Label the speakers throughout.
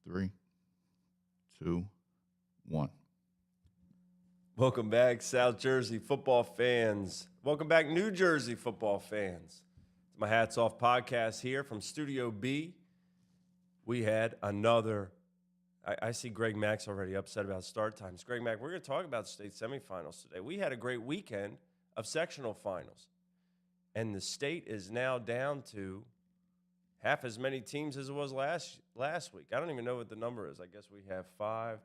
Speaker 1: 3, 2, 1.
Speaker 2: Welcome back, South Jersey football fans. Welcome back, New Jersey football fans. It's my Hats Off podcast here from Studio B. We had another. I see Greg Mack's already upset about start times. Greg Mack, we're going to talk about state semifinals today. We had a great weekend of sectional finals, and the state is now down to half as many teams as it was last week. I don't even know what the number is. I guess we have 5,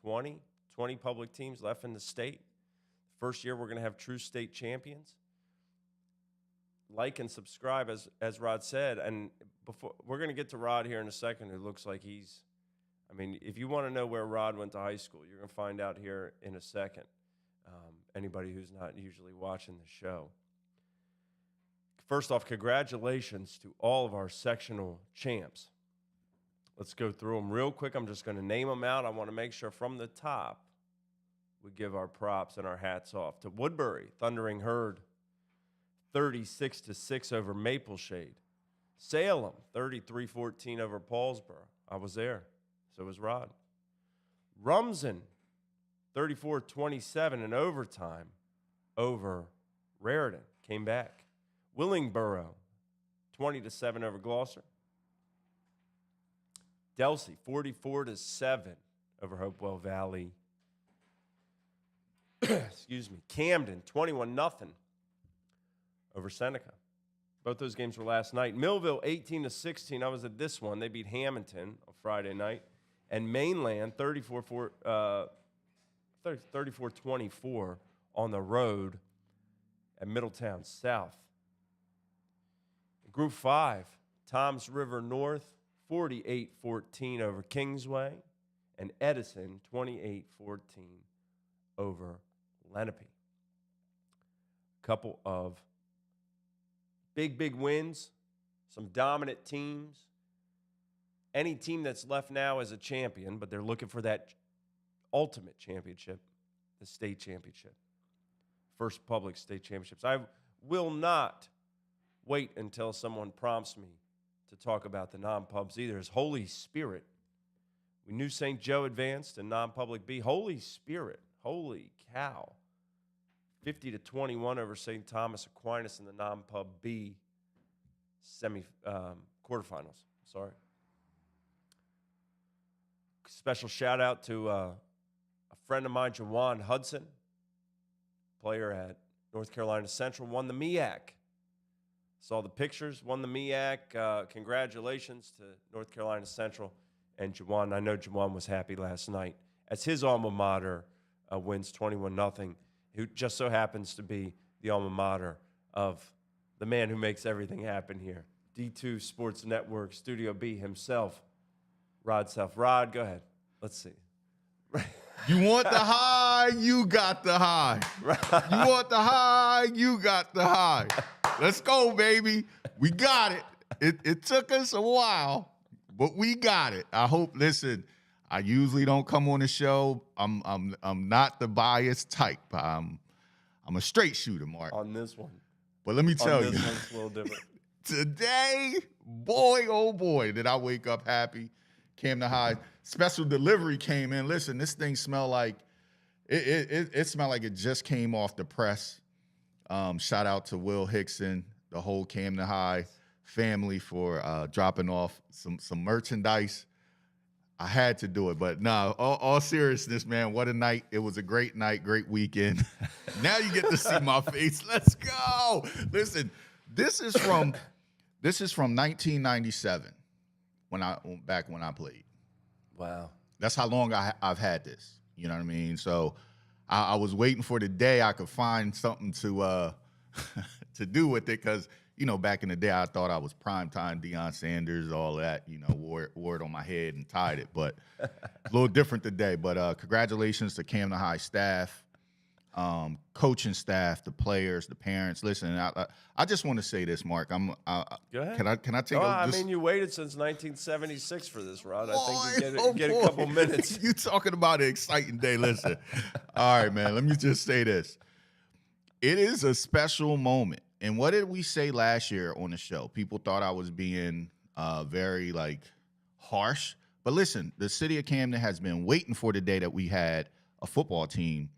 Speaker 2: 10, 20 public teams left in the state. First year we're going to have true state champions. Like and subscribe, as Rod said. And before we're going to get to Rod here in a second, who looks like he's, I mean, if you want to know where Rod went to high school, you're going to find out here in a second. Anybody who's not usually watching the show. First off, congratulations to all of our sectional champs. Let's go through them real quick. I'm just going to name them out. I want to make sure from the top we give our props and our hats off to Woodbury, Thundering Herd, 36-6 over Mapleshade. Salem, 33-14 over Paulsboro. I was there. So was Rod. Rumson, 34-27 in overtime over Raritan. Came back. Willingboro, 20-7 over Gloucester. Delsey, 44-7 over Hopewell Valley. Excuse me. Camden, 21-0 over Seneca. Both those games were last night. Millville, 18-16. I was at this one. They beat Hamilton on Friday night. And Mainland, 34-24 on the road at Middletown South. Group 5, Toms River North, 48-14 over Kingsway, and Edison, 28-14 over Lenape. Couple of big wins, some dominant teams. Any team that's left now is a champion, but they're looking for that ultimate championship, the state championship. First public state championships. I will not wait until someone prompts me to talk about the non-pubs either. As Holy Spirit, we knew St. Joe advanced in non-public B. Holy Spirit, holy cow, 50-21 over St. Thomas Aquinas in the non-pub B quarterfinals. Sorry. Special shout out to a friend of mine, Jawan Hudson, player at North Carolina Central, won the MEAC. Saw the pictures, won the MEAC. Congratulations to North Carolina Central and Jawan. I know Jawan was happy last night as his alma mater wins 21-0, who just so happens to be the alma mater of the man who makes everything happen here. D2 Sports Network, Studio B himself, Rod Self. Rod, go ahead. Let's see.
Speaker 1: You want the high, you got the high. You want the high, you got the high. Let's go, baby. We got it. It took us a while, but we got it. I hope. Listen, I usually don't come on the show. I'm not the biased type. I'm a straight shooter, Mark.
Speaker 2: On this one.
Speaker 1: But let me tell you,
Speaker 2: this one's a little different.
Speaker 1: Today, boy, oh boy, did I wake up happy. Came to high. Special delivery came in. Listen, this thing smelled like it smelled like it just came off the press. Shout out to Will Hickson, the whole Camden High family for dropping off some merchandise. I had to do it, but no, all seriousness, man, what a night. It was a great night, great weekend. Now you get to see my face. Let's go. Listen, this is from 1997 when I played.
Speaker 2: Wow.
Speaker 1: That's how long I've had this. You know what I mean? So I was waiting for the day I could find something to to do with it because, you know, back in the day I thought I was primetime Deion Sanders, all that, you know, wore it on my head and tied it. But a little different today. But congratulations to Camden High staff, coaching staff, the players, the parents. Listen, I just want to say this, Mark.
Speaker 2: Go ahead.
Speaker 1: Can I take?
Speaker 2: I mean, you waited since 1976 for this, Rod. I think you get a couple minutes.
Speaker 1: You talking about an exciting day? Listen, all right, man. Let me just say this: it is a special moment. And what did we say last year on the show? People thought I was being very harsh, But listen, the city of Camden has been waiting for the day that we had a football team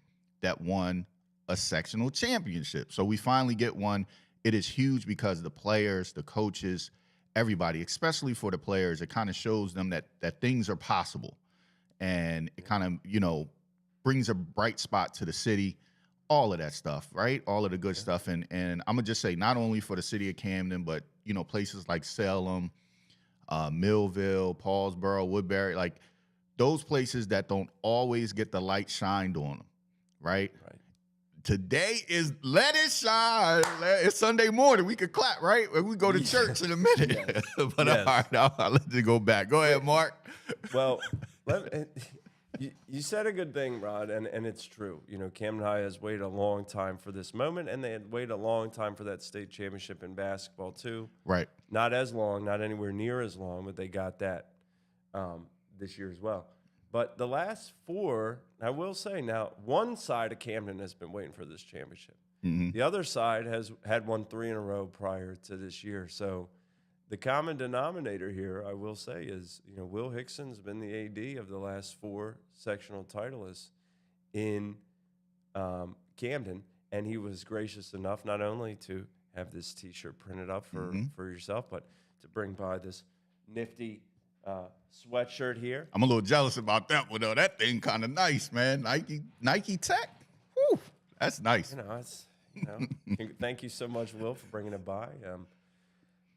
Speaker 1: that won a sectional championship. So we finally get one. It is huge because the players, the coaches, everybody, especially for the players, it kind of shows them that things are possible. And it kind of, brings a bright spot to the city, all of that stuff, right? All of the good stuff. And I'm gonna just say, not only for the city of Camden, but places like Salem, Millville, Paulsboro, Woodbury, like those places that don't always get the light shined on them, right?
Speaker 2: Right.
Speaker 1: Today is Let It Shine. It's Sunday morning. We could clap, right? We go to church in a minute.
Speaker 2: Yes.
Speaker 1: But
Speaker 2: Yes.
Speaker 1: all right, I'll let you go back. Go ahead, Mark.
Speaker 2: Well, you said a good thing, Rod, and it's true. Camden High has waited a long time for this moment, and they had waited a long time for that state championship in basketball, too.
Speaker 1: Right.
Speaker 2: Not as long, not anywhere near as long, but they got that this year as well. But the last four, I will say now, one side of Camden has been waiting for this championship.
Speaker 1: Mm-hmm.
Speaker 2: The other side has had won 3 in a row prior to this year. So the common denominator here, I will say, is Will Hickson's been the AD of the last 4 sectional titleists in Camden, and he was gracious enough not only to have this T-shirt printed up for yourself, but to bring by this nifty sweatshirt here.
Speaker 1: I'm a little jealous about that one, though. That thing kind of nice, man. Nike Tech. Whew, that's nice.
Speaker 2: Thank you so much, Will, for bringing it by.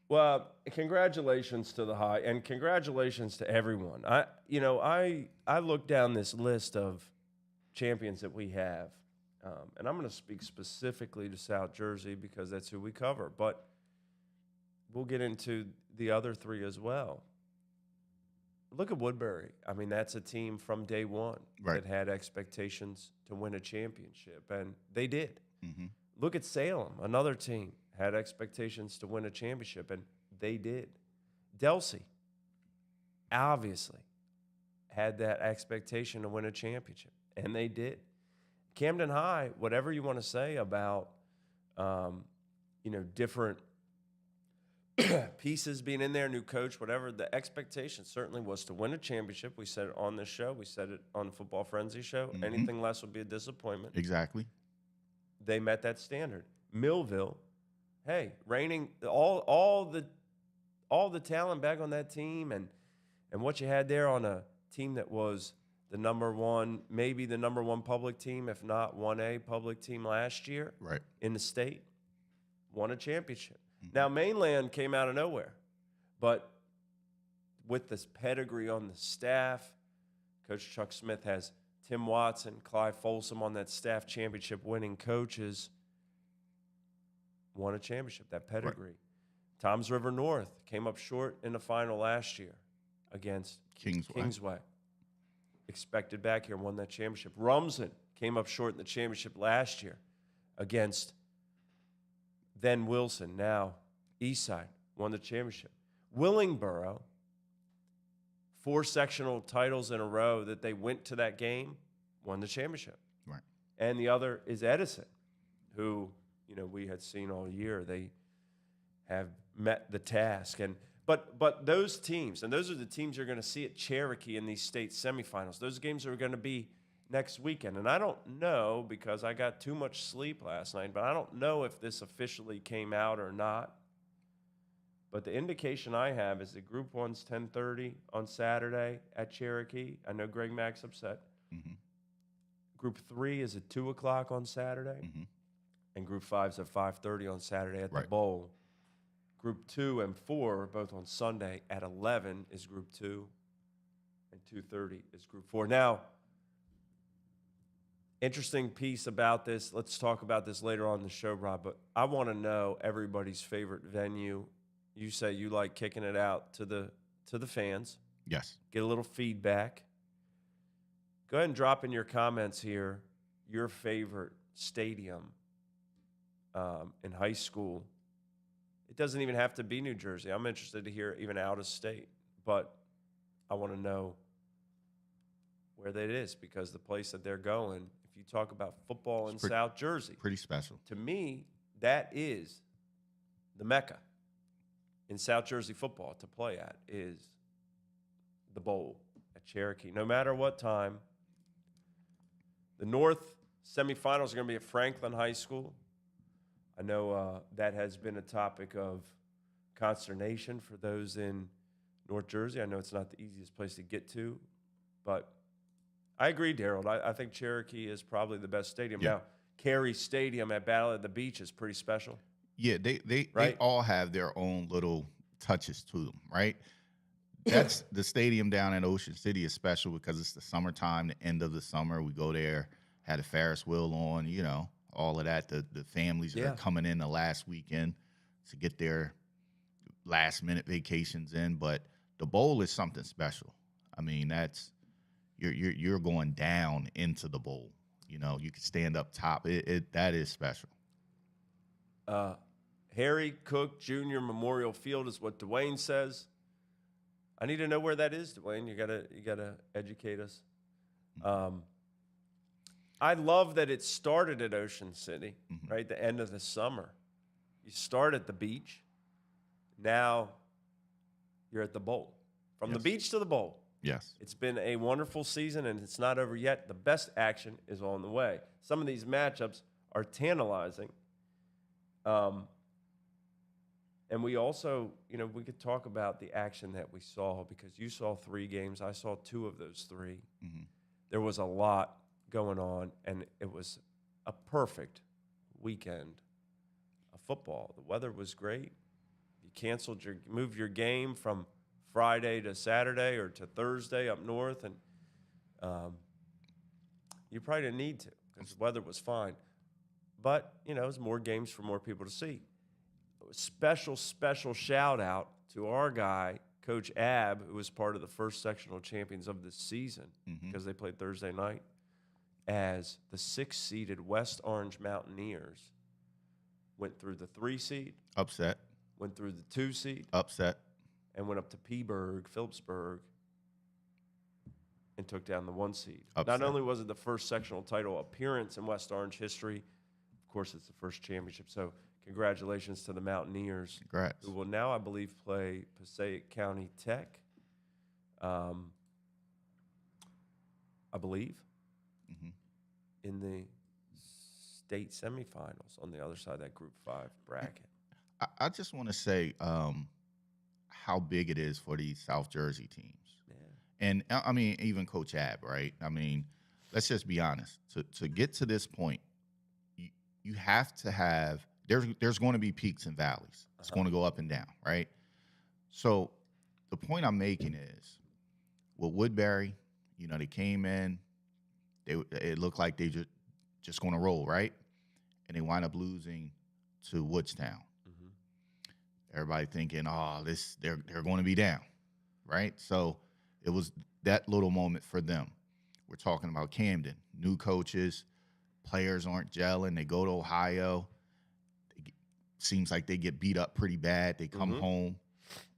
Speaker 2: Well, congratulations to the High, and congratulations to everyone. I looked down this list of champions that we have, and I'm going to speak specifically to South Jersey because that's who we cover, but we'll get into the other 3 as well. Look at Woodbury. I mean, that's a team from day one that had expectations to win a championship, and they did.
Speaker 1: Mm-hmm.
Speaker 2: Look at Salem, another team had expectations to win a championship, and they did. Delsey, obviously, had that expectation to win a championship, and they did. Camden High, whatever you want to say about, different pieces being in there, new coach, whatever, the expectation certainly was to win a championship. We said it on this show. We said it on the Football Frenzy show.
Speaker 1: Mm-hmm.
Speaker 2: Anything less would be a disappointment.
Speaker 1: Exactly.
Speaker 2: They met that standard. Millville, hey, reigning all the talent back on that team, and what you had there on a team that was the number one, maybe the number 1 public team, if not 1A public team last year,
Speaker 1: right,
Speaker 2: in the state, won a championship. Now, Mainland came out of nowhere, but with this pedigree on the staff, Coach Chuck Smith has Tim Watson, Clive Folsom on that staff, championship-winning coaches, won a championship, that pedigree. Right. Toms River North came up short in the final last year against Kingsway. Expected back here, won that championship. Rumson came up short in the championship last year against then Wilson, now Eastside, won the championship. Willingboro, 4 sectional titles in a row that they went to that game, won the championship.
Speaker 1: Right.
Speaker 2: And the other is Edison, who, we had seen all year. They have met the task. But those teams, and those are the teams you're going to see at Cherokee in these state semifinals. Those games are going to be next weekend. And I don't know, because I got too much sleep last night, but I don't know if this officially came out or not. But the indication I have is that Group 1's 10:30 on Saturday at Cherokee. I know Greg Mack's upset.
Speaker 1: Mm-hmm.
Speaker 2: Group 3 is at 2 o'clock on Saturday.
Speaker 1: Mm-hmm.
Speaker 2: And Group 5's at 5:30 on Saturday at
Speaker 1: right.
Speaker 2: the Bowl. Group 2 and 4 are both on Sunday at 11 is Group 2, and 2:30 is Group 4. Now, interesting piece about this. Let's talk about this later on in the show, Rob, but I want to know everybody's favorite venue. You say you like kicking it out to the fans.
Speaker 1: Yes.
Speaker 2: Get a little feedback. Go ahead and drop in your comments here your favorite stadium in high school. It doesn't even have to be New Jersey. I'm interested to hear even out of state, but I want to know where that is, because the place that they're going, if you talk about football in South Jersey,
Speaker 1: pretty special.
Speaker 2: To me, that is the Mecca in South Jersey football to play at, is the Bowl. at Cherokee. No matter what time. The North semifinals are going to be at Franklin High School. I know that has been a topic of consternation for those in North Jersey. I know it's not the easiest place to get to, but I agree, Daryl. I think Cherokee is probably the best stadium.
Speaker 1: Yeah.
Speaker 2: Now, Cary Stadium at Battle at the Beach is pretty special.
Speaker 1: Yeah, they
Speaker 2: Right?
Speaker 1: all have their own little touches to them, right? That's the stadium down in Ocean City is special because it's the summertime, the end of the summer. We go there, had a Ferris wheel on, all of that. The families that are coming in the last weekend to get their last minute vacations in. But the bowl is something special. I mean, that's you're going down into the bowl. You can stand up top. That is special.
Speaker 2: Harry Cook Jr. Memorial Field is what Dwayne says. I need to know where that is, Dwayne. You gotta educate us. I love that it started at Ocean City, right? The end of the summer. You start at the beach. Now you're at the bowl. From the beach to the bowl.
Speaker 1: Yes.
Speaker 2: It's been a wonderful season, and it's not over yet. The best action is on the way. Some of these matchups are tantalizing. And we also, we could talk about the action that we saw because you saw 3 games. I saw 2 of those 3. There was a lot going on, and it was a perfect weekend of football. The weather was great. You moved your game from Friday to Saturday or to Thursday up north, and you probably didn't need to because the weather was fine. But, it was more games for more people to see. Special shout out to our guy, Coach Ab, who was part of the first sectional champions of this season because they played Thursday night, as the 6-seeded West Orange Mountaineers went through the 3-seed.
Speaker 1: Upset.
Speaker 2: Went through the 2-seed.
Speaker 1: Upset. And
Speaker 2: went up to Phillipsburg, and took down the 1-seed.
Speaker 1: Upset.
Speaker 2: Not only was it the first sectional title appearance in West Orange history, of course, it's the first championship. So congratulations to the Mountaineers.
Speaker 1: Congrats.
Speaker 2: Who will now, I believe, play Passaic County Tech, I believe, in the state semifinals on the other side of that Group 5 bracket.
Speaker 1: I just want to say how big it is for these South Jersey teams. Yeah. And, I mean, even Coach Ab, right? I mean, let's just be honest. To get to this point, you have to have – there's going to be peaks and valleys. It's going to go up and down, right? So the point I'm making is with Woodbury, they came in. It looked like they just going to roll, right? And they wind up losing to Woodstown. Everybody thinking, they're going to be down, right? So it was that little moment for them. We're talking about Camden, new coaches, players aren't gelling. They go to Ohio. Seems like they get beat up pretty bad. They come home,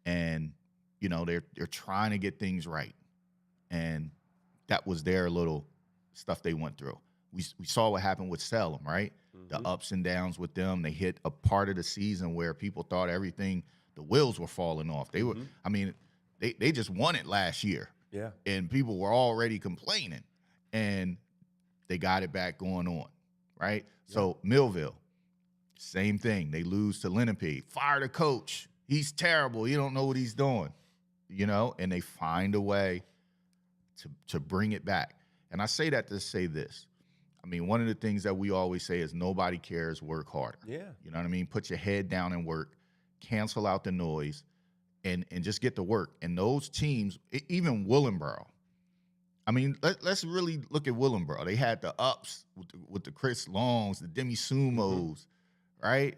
Speaker 1: and they're trying to get things right, and that was their little stuff they went through. We saw what happened with Salem, right? The ups and downs with them. They hit a part of the season where people thought everything, the wheels were falling off. They were, I mean, they just won it last year.
Speaker 2: Yeah.
Speaker 1: And people were already complaining. And they got it back going on, right? Yeah. So Millville, same thing. They lose to Lenape. Fire the coach. He's terrible. He don't know what he's doing, and they find a way to bring it back. And I say that to say this. I mean, one of the things that we always say is nobody cares, work harder.
Speaker 2: Yeah.
Speaker 1: You know what I mean? Put your head down and work, cancel out the noise, and just get to work. And those teams, even Willenboro, I mean, let's really look at Willenboro. They had the ups with the Chris Longs, the Demi Sumos, right?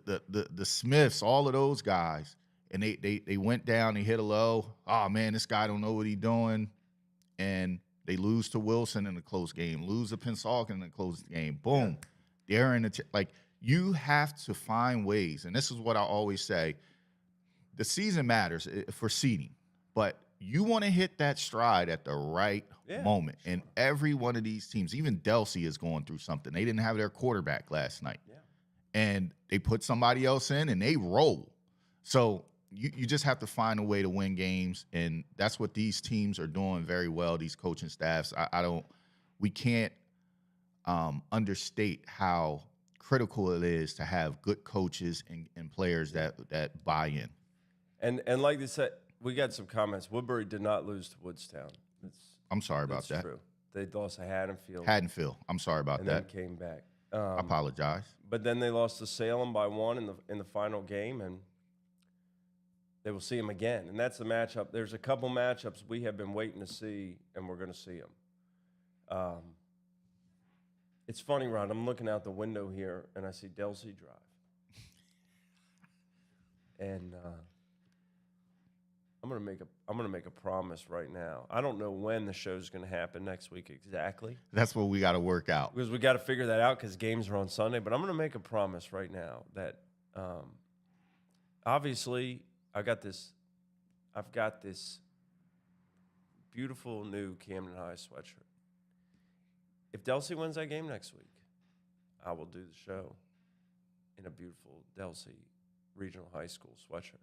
Speaker 1: The Smiths, all of those guys. And they went down, they hit a low. Oh, man, this guy don't know what he's doing. And they lose to Wilson in a close game, lose to Pensacola in a close game. Boom. Yeah. They're in the you have to find ways, and this is what I always say, the season matters for seeding, but you want to hit that stride at the right moment. And every one of these teams, even Delsey is going through something. They didn't have their quarterback last night. Yeah. And they put somebody else in, and they roll. So you just have to find a way to win games, and that's what these teams are doing very well. These coaching staffs, we can't understate how critical it is to have good coaches and players that buy in.
Speaker 2: And like they said, we got some comments. Woodbury did not lose to Woodstown.
Speaker 1: I'm sorry about that.
Speaker 2: That's true. They lost to Haddonfield.
Speaker 1: Haddonfield. I'm sorry about that.
Speaker 2: And then came back.
Speaker 1: I apologize.
Speaker 2: But then they lost to Salem by 1 in the final game, and they will see them again. And that's the matchup. There's a couple matchups we have been waiting to see, and we're going to see them. It's funny, Ron. I'm looking out the window here, and I see Delsey Drive. And I'm gonna make a promise right now. I don't know when the show's gonna happen next week exactly.
Speaker 1: That's what we got to work out.
Speaker 2: Because we got to figure that out because games are on Sunday. But I'm gonna make a promise right now that obviously I've got this beautiful new Camden High sweatshirt. If Delsey wins that game next week, I will do the show in a beautiful Delsey Regional High School sweatshirt.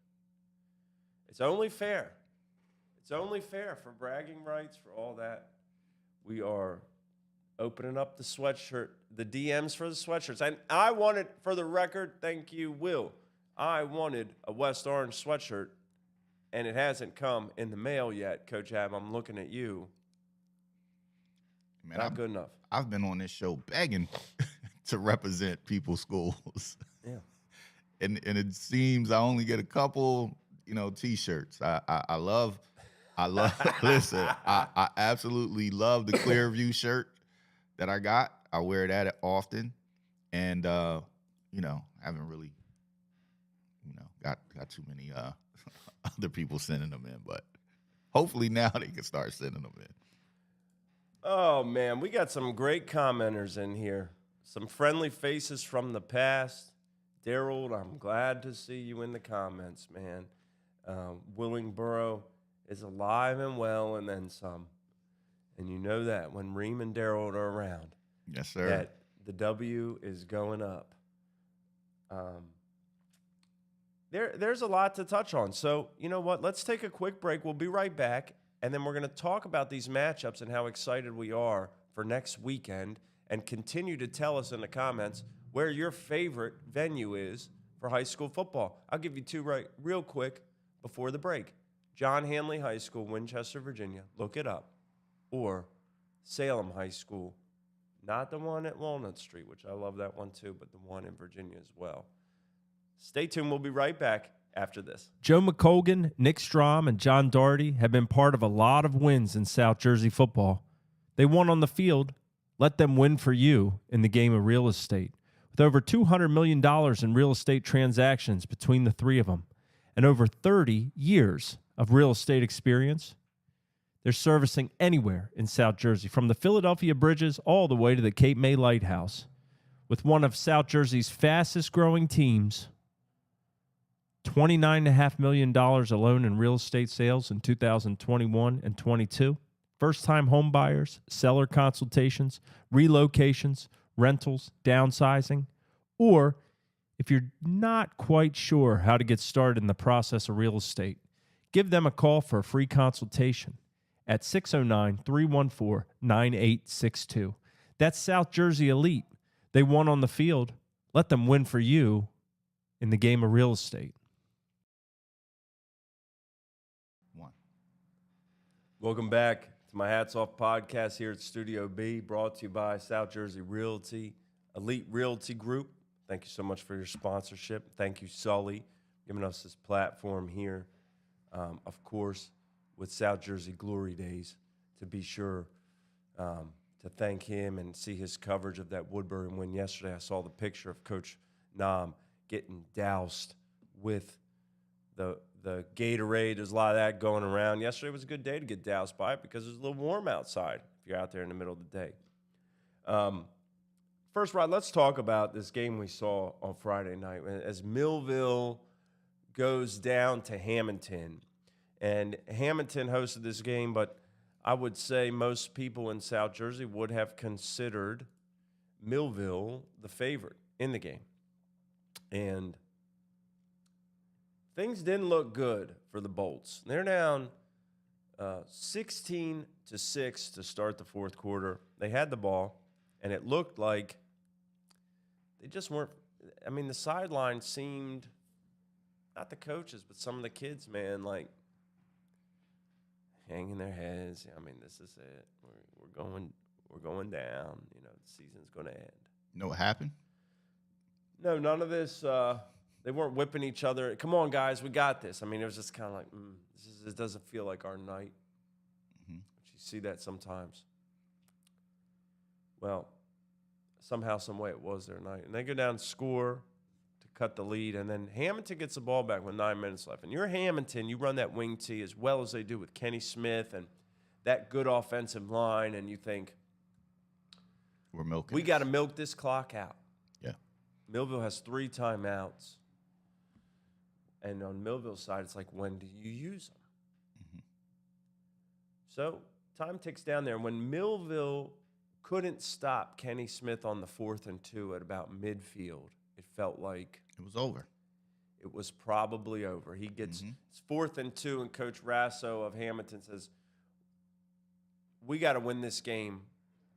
Speaker 2: It's only fair. It's only fair for bragging rights, for all that. We are opening up the sweatshirt, the DMs for the sweatshirts. And I wanted, for the record, thank you, Will. I wanted a West Orange sweatshirt, and it hasn't come in the mail yet. Coach Ab, I'm looking at you.
Speaker 1: Man,
Speaker 2: Not good enough.
Speaker 1: I've been on this show begging to represent people's schools.
Speaker 2: Yeah.
Speaker 1: And it seems I only get a couple, T-shirts. I love listen, I absolutely love the Clearview shirt that I got. I wear that often. And haven't really, got too many other people sending them in, but hopefully now they can start sending them in.
Speaker 2: Oh, man, we got some great commenters in here. Some friendly faces from the past. Daryl, I'm glad to see you in the comments, man. Willingboro is alive and well, and then some. And you know that when Reem and Daryl are around.
Speaker 1: Yes, sir.
Speaker 2: That the W is going up. There's a lot to touch on. So, you know what? Let's take a quick break. We'll be right back. And then we're going to talk about these matchups and how excited we are for next weekend, and continue to tell us in the comments where your favorite venue is for high school football. I'll give you two real quick before the break. John Hanley High School, Winchester, Virginia. Look it up. Or Salem High School. Not the one at Walnut Street, which I love that one too, but the one in Virginia as well. Stay tuned. We'll be right back after this.
Speaker 3: Joe McColgan, Nick Strom, and John Doherty have been part of a lot of wins in South Jersey football. They won on the field. Let them win for you in the game of real estate. With over $200 million in real estate transactions between the three of them and over 30 years of real estate experience, they're servicing anywhere in South Jersey, from the Philadelphia Bridges all the way to the Cape May Lighthouse. With one of South Jersey's fastest growing teams, $29.5 million alone in real estate sales in 2021 and 22. First-time home buyers, seller consultations, relocations, rentals, downsizing. Or if you're not quite sure how to get started in the process of real estate, give them a call for a free consultation at 609-314-9862. That's South Jersey Elite. They won on the field. Let them win for you in the game of real estate.
Speaker 2: Welcome back to my Hats Off podcast here at Studio B, brought to you by South Jersey Realty, Elite Realty Group. Thank you so much for your sponsorship. Thank you, Sully, giving us this platform here. Of course, with South Jersey Glory Days, to be sure to thank him and see his coverage of that Woodbury win yesterday. I saw the picture of Coach Nam getting doused with the Gatorade. There's a lot of that going around. Yesterday was a good day to get doused by it because it was a little warm outside if you're out there in the middle of the day. First, Rod, let's talk about this game we saw on Friday night as Millville goes down to Hamilton. And Hamilton hosted this game, but I would say most people in South Jersey would have considered Millville the favorite in the game. And things didn't look good for the Bolts. They're down 16-6 to start the fourth quarter. They had the ball, and it looked like they just weren't. I mean, the sideline seemed, not the coaches, but some of the kids, man, like hanging their heads. I mean, this is it. We're going down. You know, the season's going to end.
Speaker 1: You know what happened?
Speaker 2: No, none of this. They weren't whipping each other. Come on, guys, we got this. I mean, it was just kind of like, this doesn't feel like our night.
Speaker 1: Mm-hmm.
Speaker 2: But you see that sometimes. Well, somehow, some way, it was their night. And they go down and score to cut the lead. And then Hamilton gets the ball back with 9 minutes left. And you're Hamilton. You run that wing tee as well as they do with Kenny Smith and that good offensive line. And you think,
Speaker 1: We're milking.
Speaker 2: we got to milk this clock out.
Speaker 1: Yeah.
Speaker 2: Millville has 3 timeouts. And on Millville's side, it's like, when do you use them?
Speaker 1: Mm-hmm.
Speaker 2: So time ticks down there. When Millville couldn't stop Kenny Smith on the 4th and 2 at about midfield, it felt like
Speaker 1: It was over.
Speaker 2: it was probably over. He gets it's 4th and 2, and Coach Rasso of Hamilton says, we got to win this game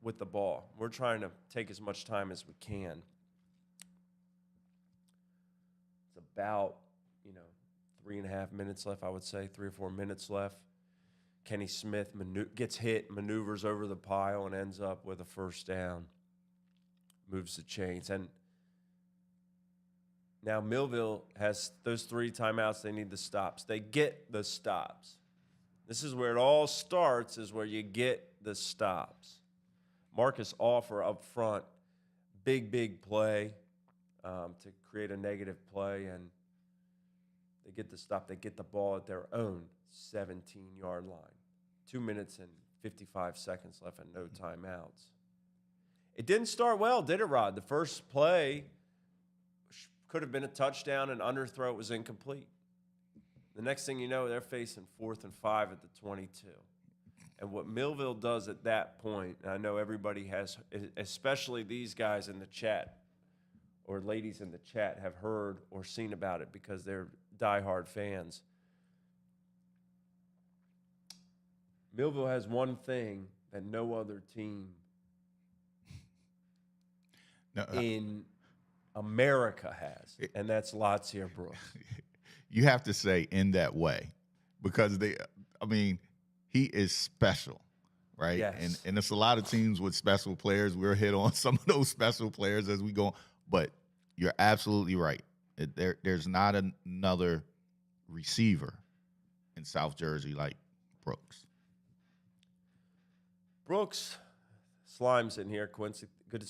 Speaker 2: with the ball. We're trying to take as much time as we can. It's about 3.5 minutes left, I would say, 3 or 4 minutes left. Kenny Smith gets hit, maneuvers over the pile, and ends up with a first down. Moves the chains. And now Millville has those 3 timeouts. They need the stops. They get the stops. This is where it all starts, is where you get the stops. Marcus Offer up front, big play to create a negative play, and they get the stop. They get the ball at their own 17-yard line. 2 minutes and 55 seconds left and no timeouts. It didn't start well, did it, Rod? The first play could have been a touchdown, and underthrow was incomplete. The next thing you know, they're facing 4th and 5 at the 22. And what Millville does at that point, and I know everybody has, especially these guys in the chat or ladies in the chat, have heard or seen about it because they're diehard fans. Millville has one thing that no other team in America has, and that's Latsier Brooks.
Speaker 1: You have to say in that way because he is special, right?
Speaker 2: Yes.
Speaker 1: And it's a lot of teams with special players. We'll hit on some of those special players as we go, but you're absolutely right. There's not another receiver in South Jersey like Brooks.
Speaker 2: Brooks, Slime's in here. Quincy, good to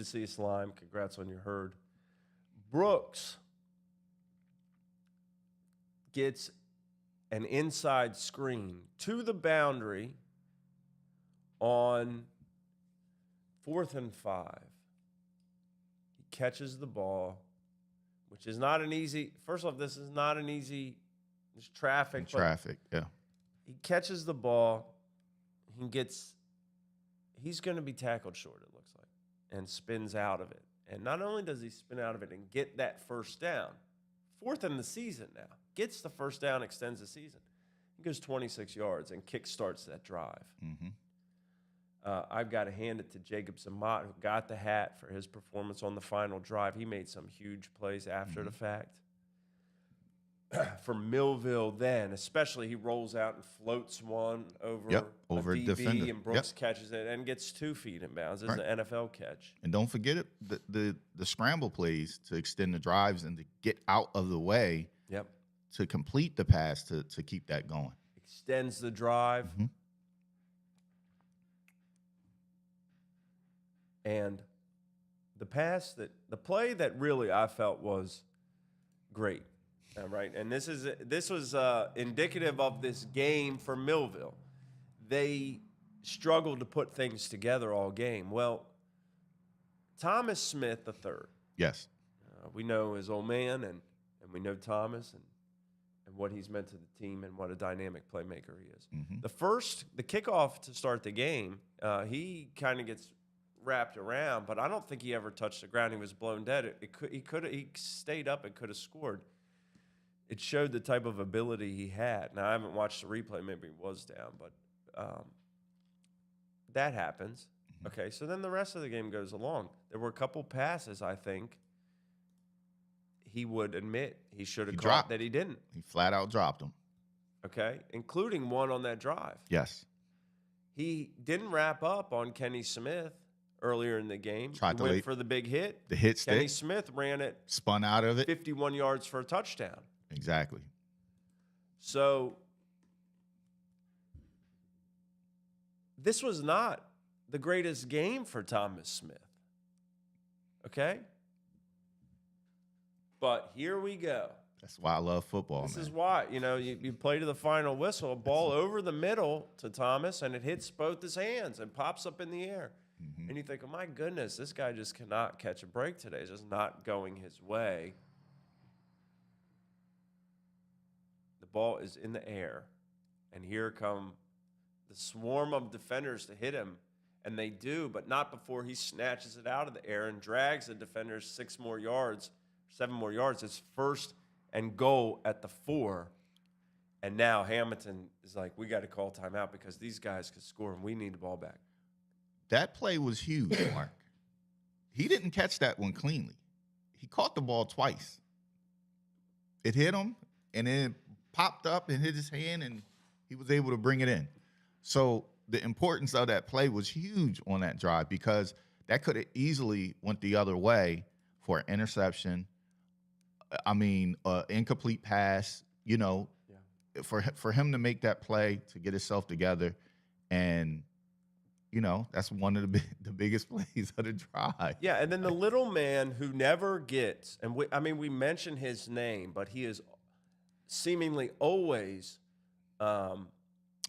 Speaker 2: see you, Slime. Congrats on your herd. Brooks gets an inside screen to the boundary on 4th and 5. He catches the ball, which is not an easy. First off, this is not an easy. There's traffic.
Speaker 1: Yeah.
Speaker 2: He catches the ball. He's going to be tackled short, it looks like, and spins out of it. And not only does he spin out of it and get that first down, 4th in the season now, gets the first down, extends the season. He goes 26 yards and kickstarts that drive.
Speaker 1: Mm-hmm.
Speaker 2: I've got to hand it to Jacob Zamat, who got the hat for his performance on the final drive. He made some huge plays after the fact. For Millville then, especially, he rolls out and floats one over a DB,
Speaker 1: defender.
Speaker 2: and Brooks catches it and gets 2 feet in bounds. It's an NFL catch.
Speaker 1: And don't forget it, the scramble plays to extend the drives and to get out of the way to complete the pass to keep that going.
Speaker 2: Extends the drive.
Speaker 1: Mm-hmm.
Speaker 2: And the play that really I felt was great. Right, and this was indicative of this game for Millville. They struggled to put things together all game. Well, Thomas Smith III.
Speaker 1: Yes.
Speaker 2: We know his old man, and we know Thomas and what he's meant to the team and what a dynamic playmaker he is.
Speaker 1: Mm-hmm.
Speaker 2: The kickoff to start the game, he kind of gets wrapped around, but I don't think he ever touched the ground. He was blown dead. He stayed up and could have scored. it showed the type of ability he had. Now, I haven't watched the replay. Maybe he was down, but that happens. Okay, so then the rest of the game goes along. There were a couple passes, I think, he would admit he should have caught that he didn't.
Speaker 1: He flat out dropped him.
Speaker 2: Okay, including one on that drive.
Speaker 1: Yes.
Speaker 2: He didn't wrap up on Kenny Smith earlier in the game.
Speaker 1: Tried to
Speaker 2: went for the big hit.
Speaker 1: The hit stick.
Speaker 2: Kenny Smith ran it.
Speaker 1: Spun out of it.
Speaker 2: 51 yards for a touchdown.
Speaker 1: Exactly.
Speaker 2: So this was not the greatest game for Thomas Smith. Okay? But here we go.
Speaker 1: That's why I love football,
Speaker 2: This
Speaker 1: man.
Speaker 2: is why, you play to the final whistle, a ball over the middle to Thomas, and it hits both his hands and pops up in the air. And you think, oh, my goodness, this guy just cannot catch a break today. It's just not going his way. The ball is in the air, and here come the swarm of defenders to hit him, and they do, but not before he snatches it out of the air and drags the defenders 7 more yards. It's first and goal at the 4. And now Hamilton is like, we got to call timeout because these guys could score and we need the ball back.
Speaker 1: That play was huge, Mark. He didn't catch that one cleanly. He caught the ball twice. It hit him, and then it popped up and hit his hand, and he was able to bring it in. So the importance of that play was huge on that drive because that could have easily went the other way for an interception. I mean, incomplete pass, for him to make that play, to get himself together, and, that's one of the biggest plays of the drive.
Speaker 2: Yeah, and then the little man who never gets, and we mention his name, but he is seemingly always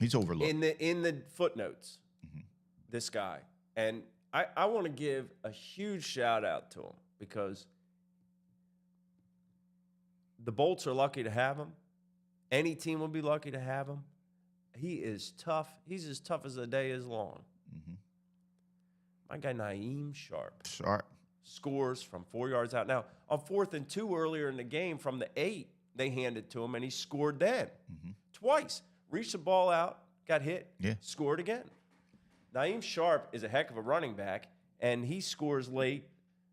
Speaker 1: he's overlooked.
Speaker 2: In the footnotes, this guy. And I want to give a huge shout out to him because the Bolts are lucky to have him. Any team will be lucky to have him. He is tough. He's as tough as the day is long. My guy, Naeem Sharp. Scores from 4 yards out. Now, on 4th and 2 earlier in the game from the 8, they handed to him, and he scored then. Twice. Reached the ball out, got hit, scored again. Naeem Sharp is a heck of a running back, and he scores late,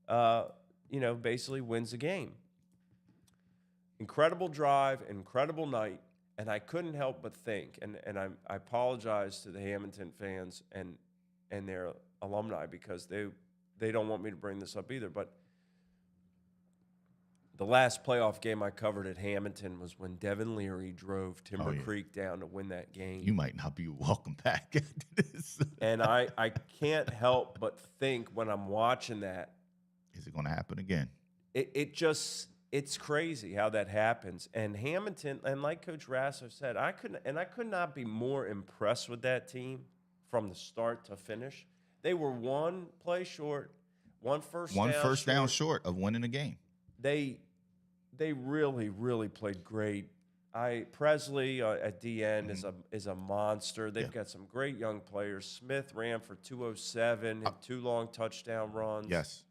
Speaker 2: basically wins the game. Incredible drive, incredible night, and I couldn't help but think, and I apologize to the Hamilton fans and their alumni because they don't want me to bring this up either, but the last playoff game I covered at Hamilton was when Devin Leary drove Timber Creek down to win that game.
Speaker 1: You might not be welcome back after this.
Speaker 2: And I can't help but think when I'm watching that.
Speaker 1: Is it going to happen again?
Speaker 2: It's crazy how that happens. And Hamilton, and like Coach Rasso said, I could not be more impressed with that team from the start to finish. They were one play short, one first down
Speaker 1: short of winning the game.
Speaker 2: They really, really played great. Presley at DN is a monster. They've got some great young players. Smith ran for 207 and 2 long touchdown runs.
Speaker 1: Yes.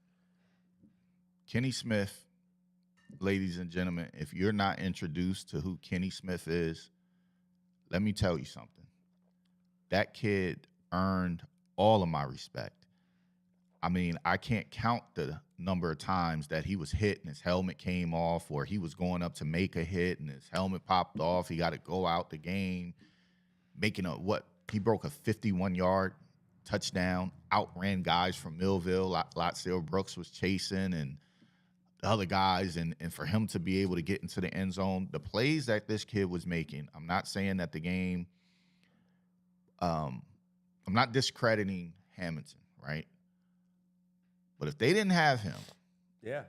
Speaker 1: Kenny Smith, ladies and gentlemen, if you're not introduced to who Kenny Smith is, let me tell you something. That kid earned all of my respect. I mean, I can't count the number of times that he was hit and his helmet came off, or he was going up to make a hit and his helmet popped off. He got to go out the game, he broke a 51-yard touchdown, outran guys from Millville. Lottsdale Brooks was chasing and the other guys, and for him to be able to get into the end zone, the plays that this kid was making, I'm not saying that the game, I'm not discrediting Hamilton, right? But if they didn't have him, it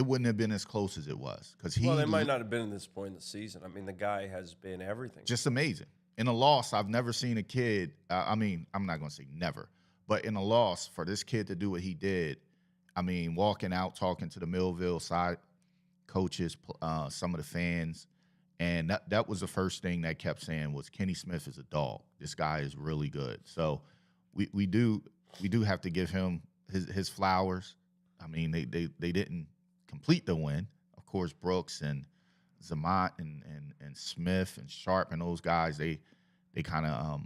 Speaker 1: wouldn't have been as close as it was.
Speaker 2: They might not have been at this point in the season. I mean, the guy has been everything.
Speaker 1: Just amazing. In a loss, I've never seen a kid, I'm not going to say never, but in a loss, for this kid to do what he did, walking out, talking to the Millville side coaches, some of the fans, and that was the first thing that kept saying was Kenny Smith is a dog. This guy is really good. So we do have to give him his flowers. They didn't complete the win, of course, Brooks and Zamont and Smith and Sharp and those guys, they kind of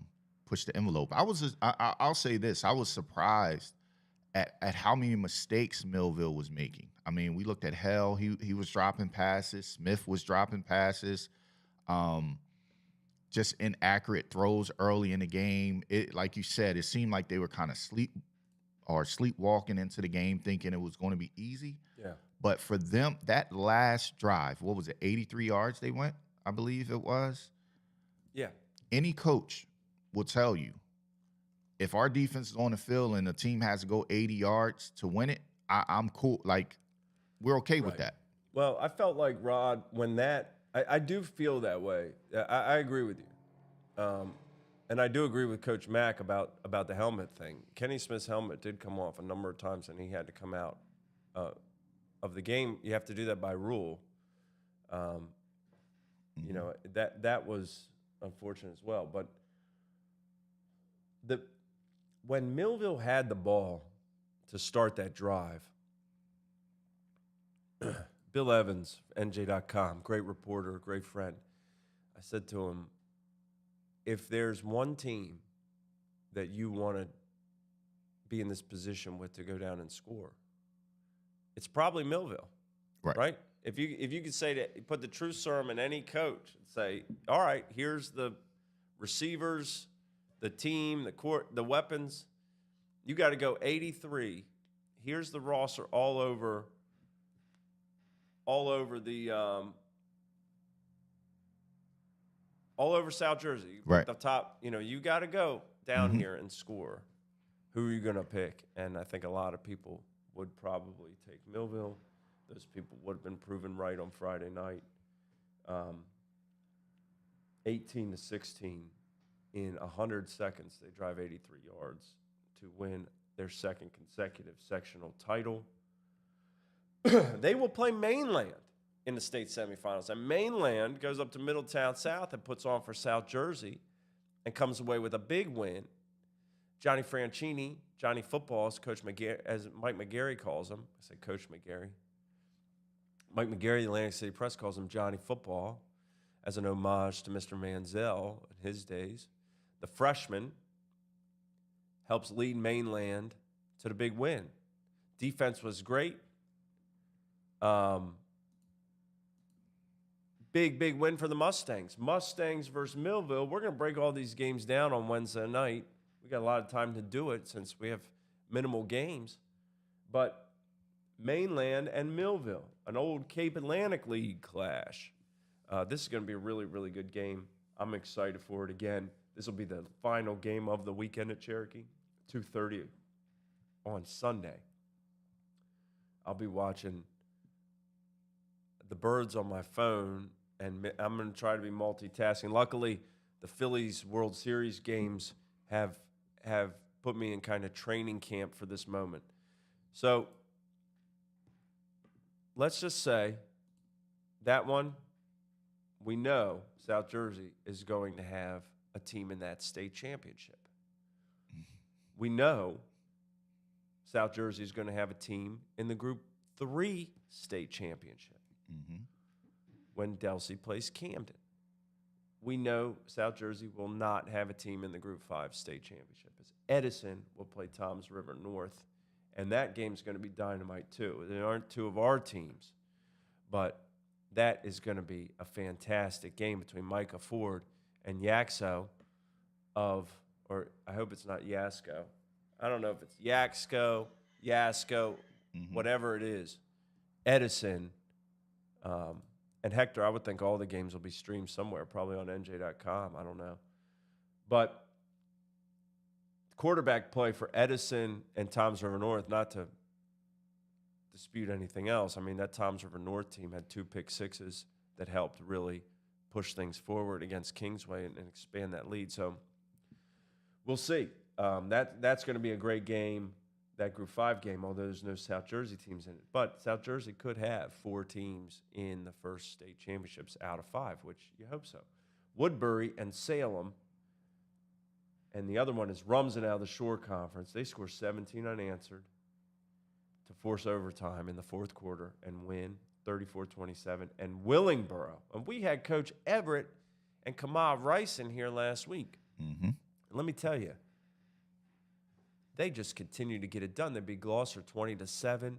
Speaker 1: pushed the envelope. I'll say this: I was surprised at how many mistakes Millville was making. I mean, we looked at Hell; he was dropping passes. Smith was dropping passes. Just inaccurate throws early in the game. It, like you said, it seemed like they were kind of sleepwalking into the game, thinking it was going to be easy.
Speaker 2: Yeah.
Speaker 1: But for them, that last drive, what was it, 83 yards they went, I believe it was?
Speaker 2: Yeah.
Speaker 1: Any coach will tell you, if our defense is on the field and the team has to go 80 yards to win it, I'm cool. Like, we're okay with that.
Speaker 2: Well, I felt like, Rod, when I do feel that way. I agree with you. And I do agree with Coach Mack about the helmet thing. Kenny Smith's helmet did come off a number of times, and he had to come out of the game. You have to do that by rule. You know, that was unfortunate as well. But when Millville had the ball to start that drive, Bill Evans, NJ.com, great reporter, great friend. I said to him, if there's one team that you want to be in this position with to go down and score, it's probably Millville, right? If you could say that, put the true serum in any coach and say, all right, here's the receivers, the team, the court, the weapons. You got to go 83. Here's the roster all over South Jersey.
Speaker 1: Right.
Speaker 2: The top, you got to go down here and score. Who are you going to pick? And I think a lot of people would probably take Millville. Those people would have been proven right on Friday night. 18-16 in 100 seconds, they drive 83 yards to win their second consecutive sectional title. They will play Mainland in the state semifinals. And Mainland goes up to Middletown South and puts on for South Jersey and comes away with a big win. Johnny Franchini, Johnny Football, as Mike McGarry calls him. I say Coach McGarry. Mike McGarry, the Atlantic City Press, calls him Johnny Football as an homage to Mr. Manziel in his days. The freshman helps lead Mainland to the big win. Defense was great. Big win for the Mustangs. Mustangs versus Millville. We're going to break all these games down on Wednesday night. We got a lot of time to do it since we have minimal games. But Mainland and Millville, an old Cape Atlantic League clash. This is going to be a really, really good game. I'm excited for it again. This will be the final game of the weekend at Cherokee, 2:30 on Sunday. I'll be watching the Birds on my phone, and I'm going to try to be multitasking. Luckily, the Phillies World Series games have put me in kind of training camp for this moment. So let's just say that one, we know South Jersey is going to have a team in that state championship. We know South Jersey is going to have a team in the Group 3 state championship when Delsey plays Camden. We know South Jersey will not have a team in the Group 5 state championship, as Edison will play Toms River North, and that game's going to be dynamite too. There aren't two of our teams, but that is going to be a fantastic game between Micah Ford and Yaxo or I hope it's not Yasko. I don't know if it's Yaxco, whatever it is. Edison, and Hector, I would think all the games will be streamed somewhere, probably on NJ.com. I don't know. But quarterback play for Edison and Toms River North, not to dispute anything else. I mean, that Toms River North team had 2 pick sixes that helped really push things forward against Kingsway and expand that lead. So we'll see. That's going to be a great game, that Group 5 game, although there's no South Jersey teams in it. But South Jersey could have 4 teams in the first state championships out of 5, which you hope so. Woodbury and Salem, and the other one is Rumson out of the Shore Conference. They score 17 unanswered to force overtime in the fourth quarter and win 34-27. And Willingboro. And we had Coach Everett and Kamal Rice in here last week.
Speaker 1: Mm-hmm.
Speaker 2: And let me tell you, they just continue to get it done. They beat Gloucester 20-7.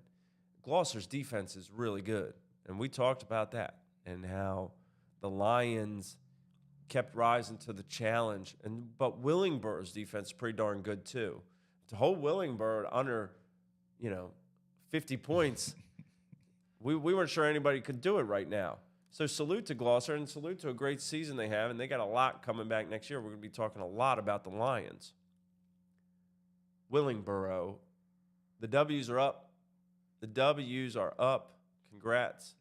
Speaker 2: Gloucester's defense is really good. And we talked about that and how the Lions kept rising to the challenge. But Willingboro's defense is pretty darn good too. To hold Willingboro under, 50 points, we weren't sure anybody could do it right now. So salute to Gloucester and salute to a great season they have, and they got a lot coming back next year. We're going to be talking a lot about the Lions. Willingboro, the W's are up. The W's are up. Congrats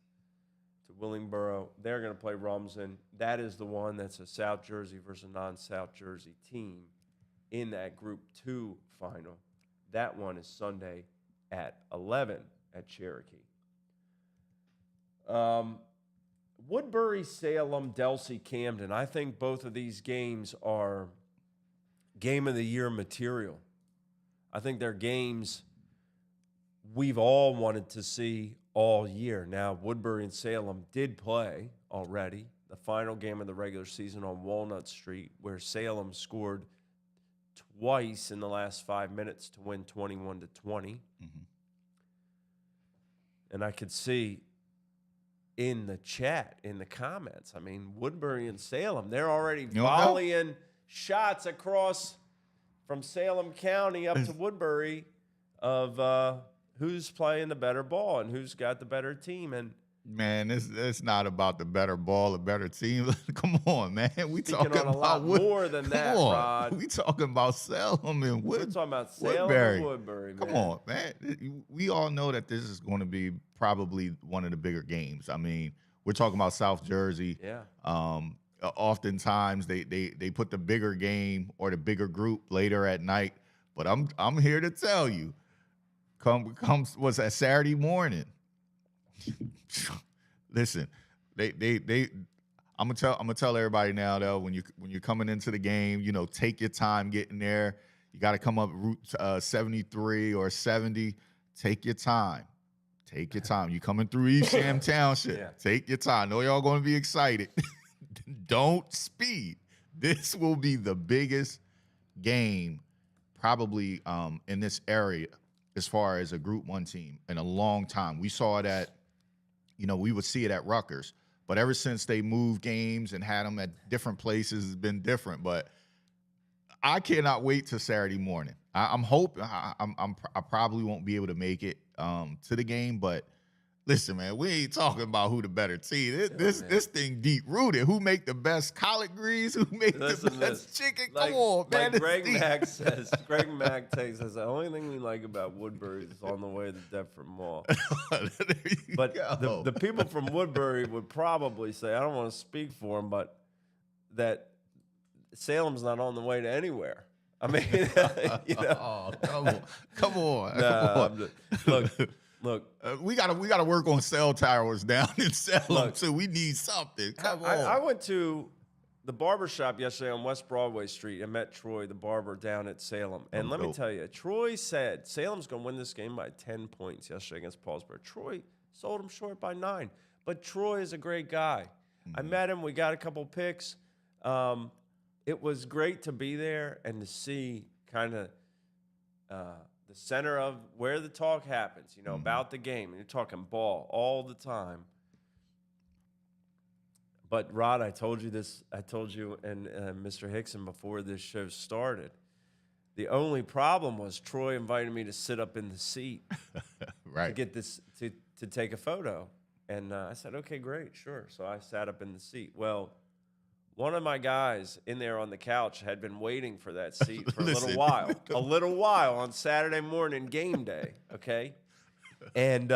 Speaker 2: to Willingboro. They're going to play Rumson. That is the one that's a South Jersey versus a non-South Jersey team in that Group 2 final. That one is Sunday at 11 at Cherokee. Woodbury, Salem, Delsey, Camden. I think both of these games are game of the year material. I think they're games we've all wanted to see all year. Now, Woodbury and Salem did play already the final game of the regular season on Walnut Street, where Salem scored twice in the last 5 minutes to win 21-20.
Speaker 1: Mm-hmm.
Speaker 2: And I could see in the chat, in the comments, Woodbury and Salem, they're already volleying shots across from Salem County up to Woodbury of who's playing the better ball and who's got the better team. And
Speaker 1: man, it's not about the better ball, the better team. Come on, man. We
Speaker 2: speaking
Speaker 1: talking
Speaker 2: on a
Speaker 1: about
Speaker 2: lot more than that, Rod.
Speaker 1: We talking about Salem and
Speaker 2: We're talking about Salem
Speaker 1: Woodbury.
Speaker 2: and Woodbury, man.
Speaker 1: Come on, man. We all know that this is going to be probably one of the bigger games. We're talking about South Jersey.
Speaker 2: Yeah.
Speaker 1: Oftentimes they put the bigger game or the bigger group later at night. But I'm here to tell you, what's that, Saturday morning? Listen, I'm gonna tell everybody now though, when you're coming into the game, take your time getting there. You got to come up Route 73 or 70. Take your time. Take your time. You coming through Evesham Township.
Speaker 2: Yeah.
Speaker 1: Take your time. I know y'all gonna be excited. Don't speed. This will be the biggest game probably in this area as far as a Group 1 team in a long time. We saw it at, we would see it at Rutgers, but ever since they moved games and had them at different places, it's been different. But I cannot wait till Saturday morning. I'm hoping I probably won't be able to make it to the game, but listen, man, we ain't talking about who the better team. This thing deep rooted. Who make the best collard greens? Who make the best chicken? Come on, man.
Speaker 2: Like Greg Mack says. Greg Mack says the only thing we like about Woodbury is on the way to Deptford Mall. But the people from Woodbury would probably say, I don't want to speak for them, but that Salem's not on the way to anywhere.
Speaker 1: Oh, come on.
Speaker 2: Look,
Speaker 1: we gotta work on cell towers down in Salem too. We need something. Come on.
Speaker 2: I went to the barber shop yesterday on West Broadway Street and met Troy, the barber down at Salem. And let me tell you, Troy said Salem's going to win this game by 10 points yesterday against Paulsboro. Troy sold him short by 9. But Troy is a great guy. Mm-hmm. I met him. We got a couple picks. It was great to be there and to see kind of the center of where the talk happens, about the game. And you're talking ball all the time. But, Rod, I told you and Mr. Hickson before this show started. The only problem was Troy invited me to sit up in the seat
Speaker 1: right.
Speaker 2: to get this to take a photo. And I said, okay, great, sure. So I sat up in the seat. Well, one of my guys in there on the couch had been waiting for that seat for a little while on Saturday morning game day, okay? And,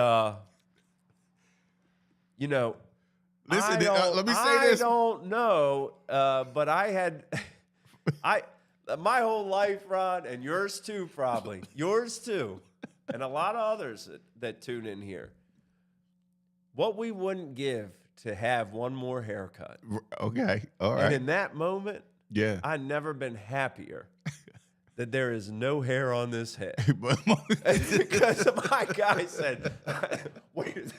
Speaker 1: Listen, let me say
Speaker 2: I
Speaker 1: this.
Speaker 2: don't know, but I had my whole life, Rod, and yours too, probably. Yours too, and a lot of others that tune in here. What we wouldn't give to have one more haircut.
Speaker 1: Okay, all right.
Speaker 2: And in that moment,
Speaker 1: yeah,
Speaker 2: I've never been happier that there is no hair on this head. Because my guy said, wait.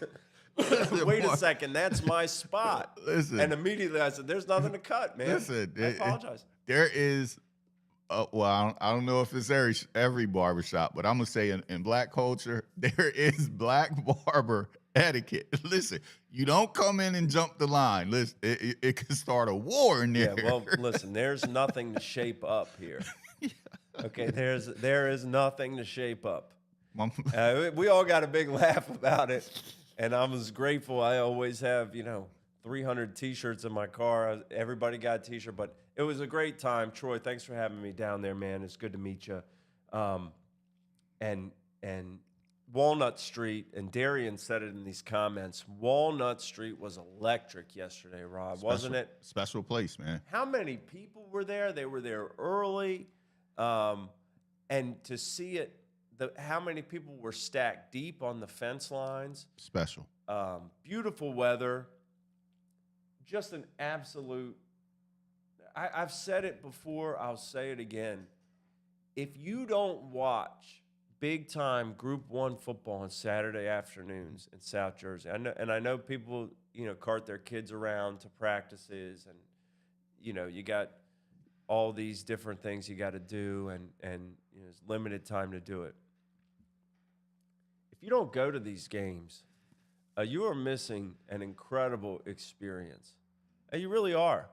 Speaker 2: Wait a second, that's my spot.
Speaker 1: Listen.
Speaker 2: And immediately I said, there's nothing to cut, man.
Speaker 1: Listen,
Speaker 2: I apologize.
Speaker 1: There is, well, I don't know if it's every barbershop, but I'm going to say in black culture, there is black barber etiquette. Listen, you don't come in and jump the line. Listen, it could start a war in there.
Speaker 2: Yeah, well, listen, there's nothing to shape up here. Okay, there is nothing to shape up. We all got a big laugh about it, and I was grateful. I always have, 300 T-shirts in my car. Everybody got a T-shirt, but it was a great time. Troy, thanks for having me down there, man. It's good to meet you. And Walnut Street, and Darian said it in these comments, Walnut Street was electric yesterday, Rob, wasn't it?
Speaker 1: Special place, man.
Speaker 2: How many people were there? They were there early. And to see it, how many people were stacked deep on the fence lines.
Speaker 1: Special.
Speaker 2: Beautiful weather. Just an absolute, I've said it before, I'll say it again. If you don't watch big-time Group 1 football on Saturday afternoons in South Jersey, I know people, cart their kids around to practices, and, you got all these different things you got to do, and there's limited time to do it. If you don't go to these games, you are missing an incredible experience. And you really are.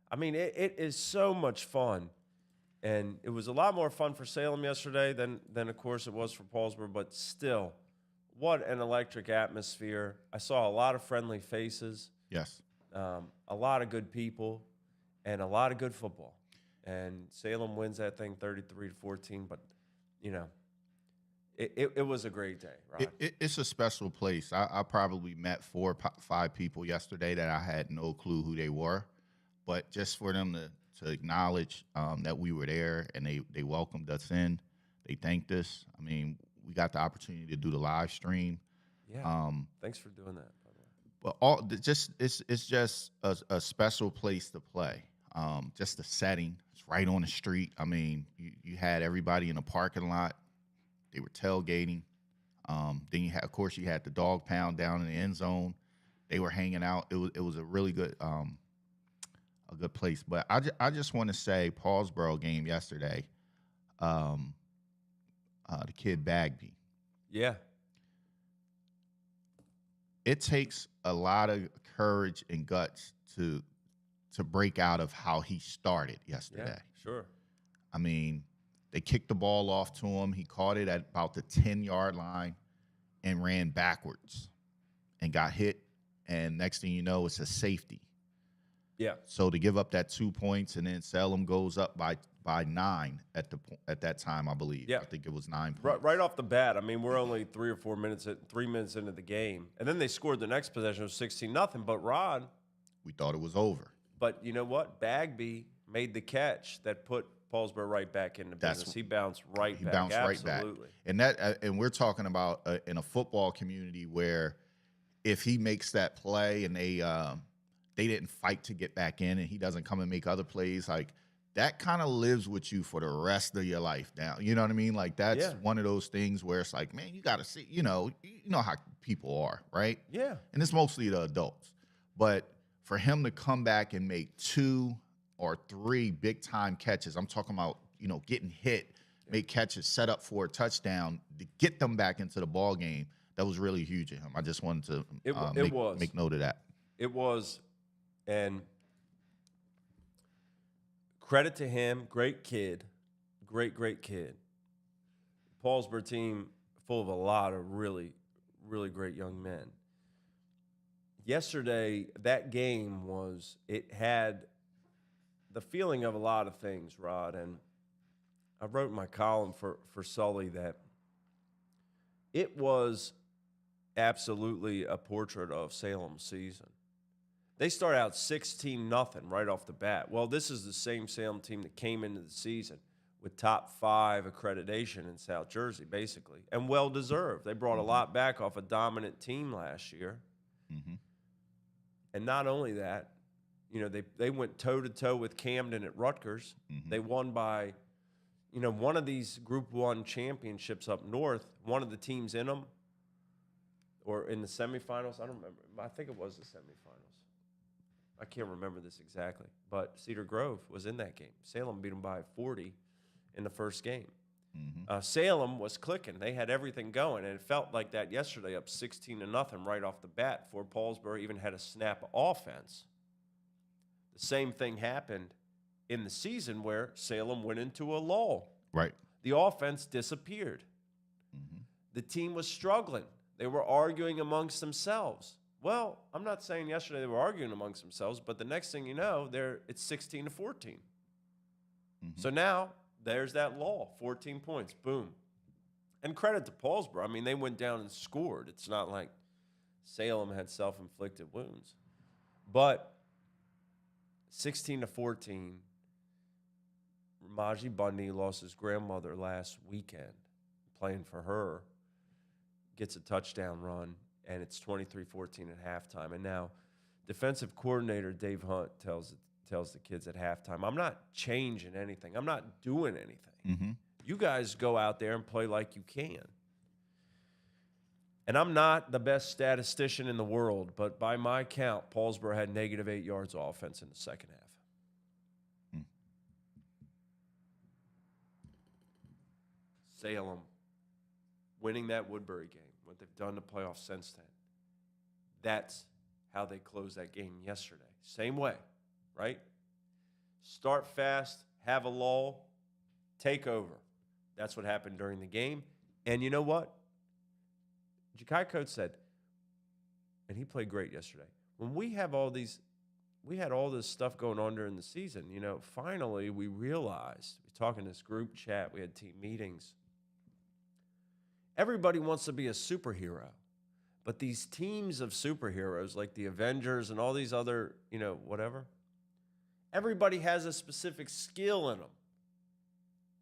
Speaker 2: I mean, it is so much fun. And it was a lot more fun for Salem yesterday than of course, it was for Paulsboro. But still, what an electric atmosphere. I saw a lot of friendly faces.
Speaker 1: Yes.
Speaker 2: A lot of good people and a lot of good football. And Salem wins that thing 33-14. But, it was a great day, right?
Speaker 1: It's a special place. I probably met 4 or 5 people yesterday that I had no clue who they were. But just for them to acknowledge that we were there and they welcomed us in, they thanked us. I mean, we got the opportunity to do the live stream.
Speaker 2: Yeah. Thanks for doing that, by the way.
Speaker 1: But it's just a special place to play. Just the setting. It's right on the street. I mean, you had everybody in the parking lot. They were tailgating. Then of course, you had the dog pound down in the end zone. They were hanging out. It was a really good a good place. But I just want to say, Paulsboro game yesterday, the kid Bagby.
Speaker 2: Yeah.
Speaker 1: It takes a lot of courage and guts to break out of how he started yesterday.
Speaker 2: Yeah, sure.
Speaker 1: I mean, they kicked the ball off to him. He caught it at about the 10-yard line and ran backwards and got hit. And next thing you know, it's a safety.
Speaker 2: Yeah.
Speaker 1: So to give up that 2 points, and then Salem goes up by 9 at that time, I believe.
Speaker 2: Yeah.
Speaker 1: I think it was 9 points.
Speaker 2: Right off the bat, I mean, we're only 3 minutes into the game. And then they scored the next possession of 16-0. But Rod.
Speaker 1: We thought it was over.
Speaker 2: But you know what? Bagby made the catch that put Paulsboro right back into business. He bounced right back. Absolutely.
Speaker 1: And and we're talking about in a football community where if he makes that play and they didn't fight to get back in and he doesn't come and make other plays, like that kind of lives with you for the rest of your life now. You know what I mean? Like that's one of those things where it's like, man, you got to see, you know how people are, right?
Speaker 2: Yeah.
Speaker 1: And it's mostly the adults. But for him to come back and make 2 or 3 big-time catches, I'm talking about, getting hit, make catches, set up for a touchdown, to get them back into the ball game, that was really huge of him. I just wanted to make note of that.
Speaker 2: It was, and credit to him, great kid, great kid. Paulsboro team full of a lot of really, really great young men. Yesterday, that game it had the feeling of a lot of things, Rod, and I wrote in my column for Sully that it was absolutely a portrait of Salem's season. They start out 16-0 right off the bat. Well, this is the same Salem team that came into the season with top 5 accreditation in South Jersey, basically, and well-deserved. They brought a lot back off a dominant team last year.
Speaker 1: Mm-hmm.
Speaker 2: And not only that, they went toe-to-toe with Camden at Rutgers.
Speaker 1: Mm-hmm.
Speaker 2: They won by, one of these Group 1 championships up north, one of the teams in them, or in the semifinals. I don't remember. I think it was the semifinals. I can't remember this exactly. But Cedar Grove was in that game. Salem beat them by 40 in the first game. Salem was clicking. They had everything going, and it felt like that yesterday, up 16-0 right off the bat before Paulsboro even had a snap of offense. The same thing happened in the season where Salem went into a lull.
Speaker 1: Right.
Speaker 2: The offense disappeared. The team was struggling. They were arguing amongst themselves. Well, I'm not saying yesterday they were arguing amongst themselves, but the next thing you know, it's 16-14. So now there's that lull, 14 points, boom. And credit to Paulsboro. I mean, they went down and scored. It's not like Salem had self-inflicted wounds. But 16-14, Ramaji Bundy lost his grandmother last weekend playing for her, gets a touchdown run, and it's 23-14 at halftime. And now defensive coordinator Dave Hunt tells the kids at halftime, I'm not changing anything. I'm not doing anything. You guys go out there and play like you can. And I'm not the best statistician in the world, but by my count, Paulsboro had -8 yards of offense in the second half. Salem winning that Woodbury game, what they've done to playoffs since then. That's how they closed that game yesterday. Same way, right? Start fast, have a lull, take over. That's what happened during the game. And you know what? Ja'Kai Coates said, and he played great yesterday, when we had all this stuff going on during the season, finally we realized, we talked in this group chat, we had team meetings, everybody wants to be a superhero. But these teams of superheroes, like the Avengers and all these other, whatever, everybody has a specific skill in them.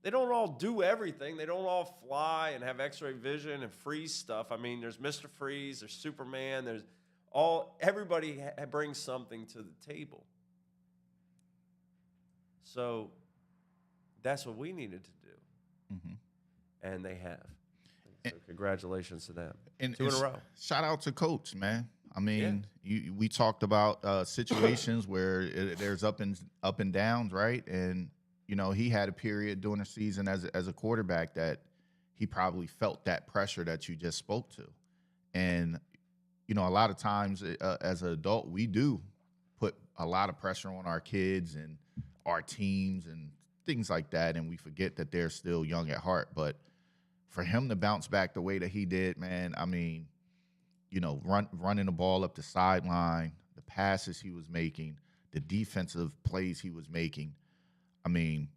Speaker 2: They don't all do everything. They don't all fly and have X-ray vision and freeze stuff. I mean, there's Mr. Freeze, there's Superman, everybody brings something to the table. So that's what we needed to do. And they have. So congratulations to them.
Speaker 1: And
Speaker 2: 2 in a row.
Speaker 1: Shout out to Coach, man. I mean, we talked about situations where there's up and downs, right? And he had a period during the season as a quarterback that he probably felt that pressure that you just spoke to. And a lot of times as an adult, we do put a lot of pressure on our kids and our teams and things like that, and we forget that they're still young at heart. But for him to bounce back the way that he did, man, I mean, running the ball up the sideline, the passes he was making, the defensive plays he was making, I mean,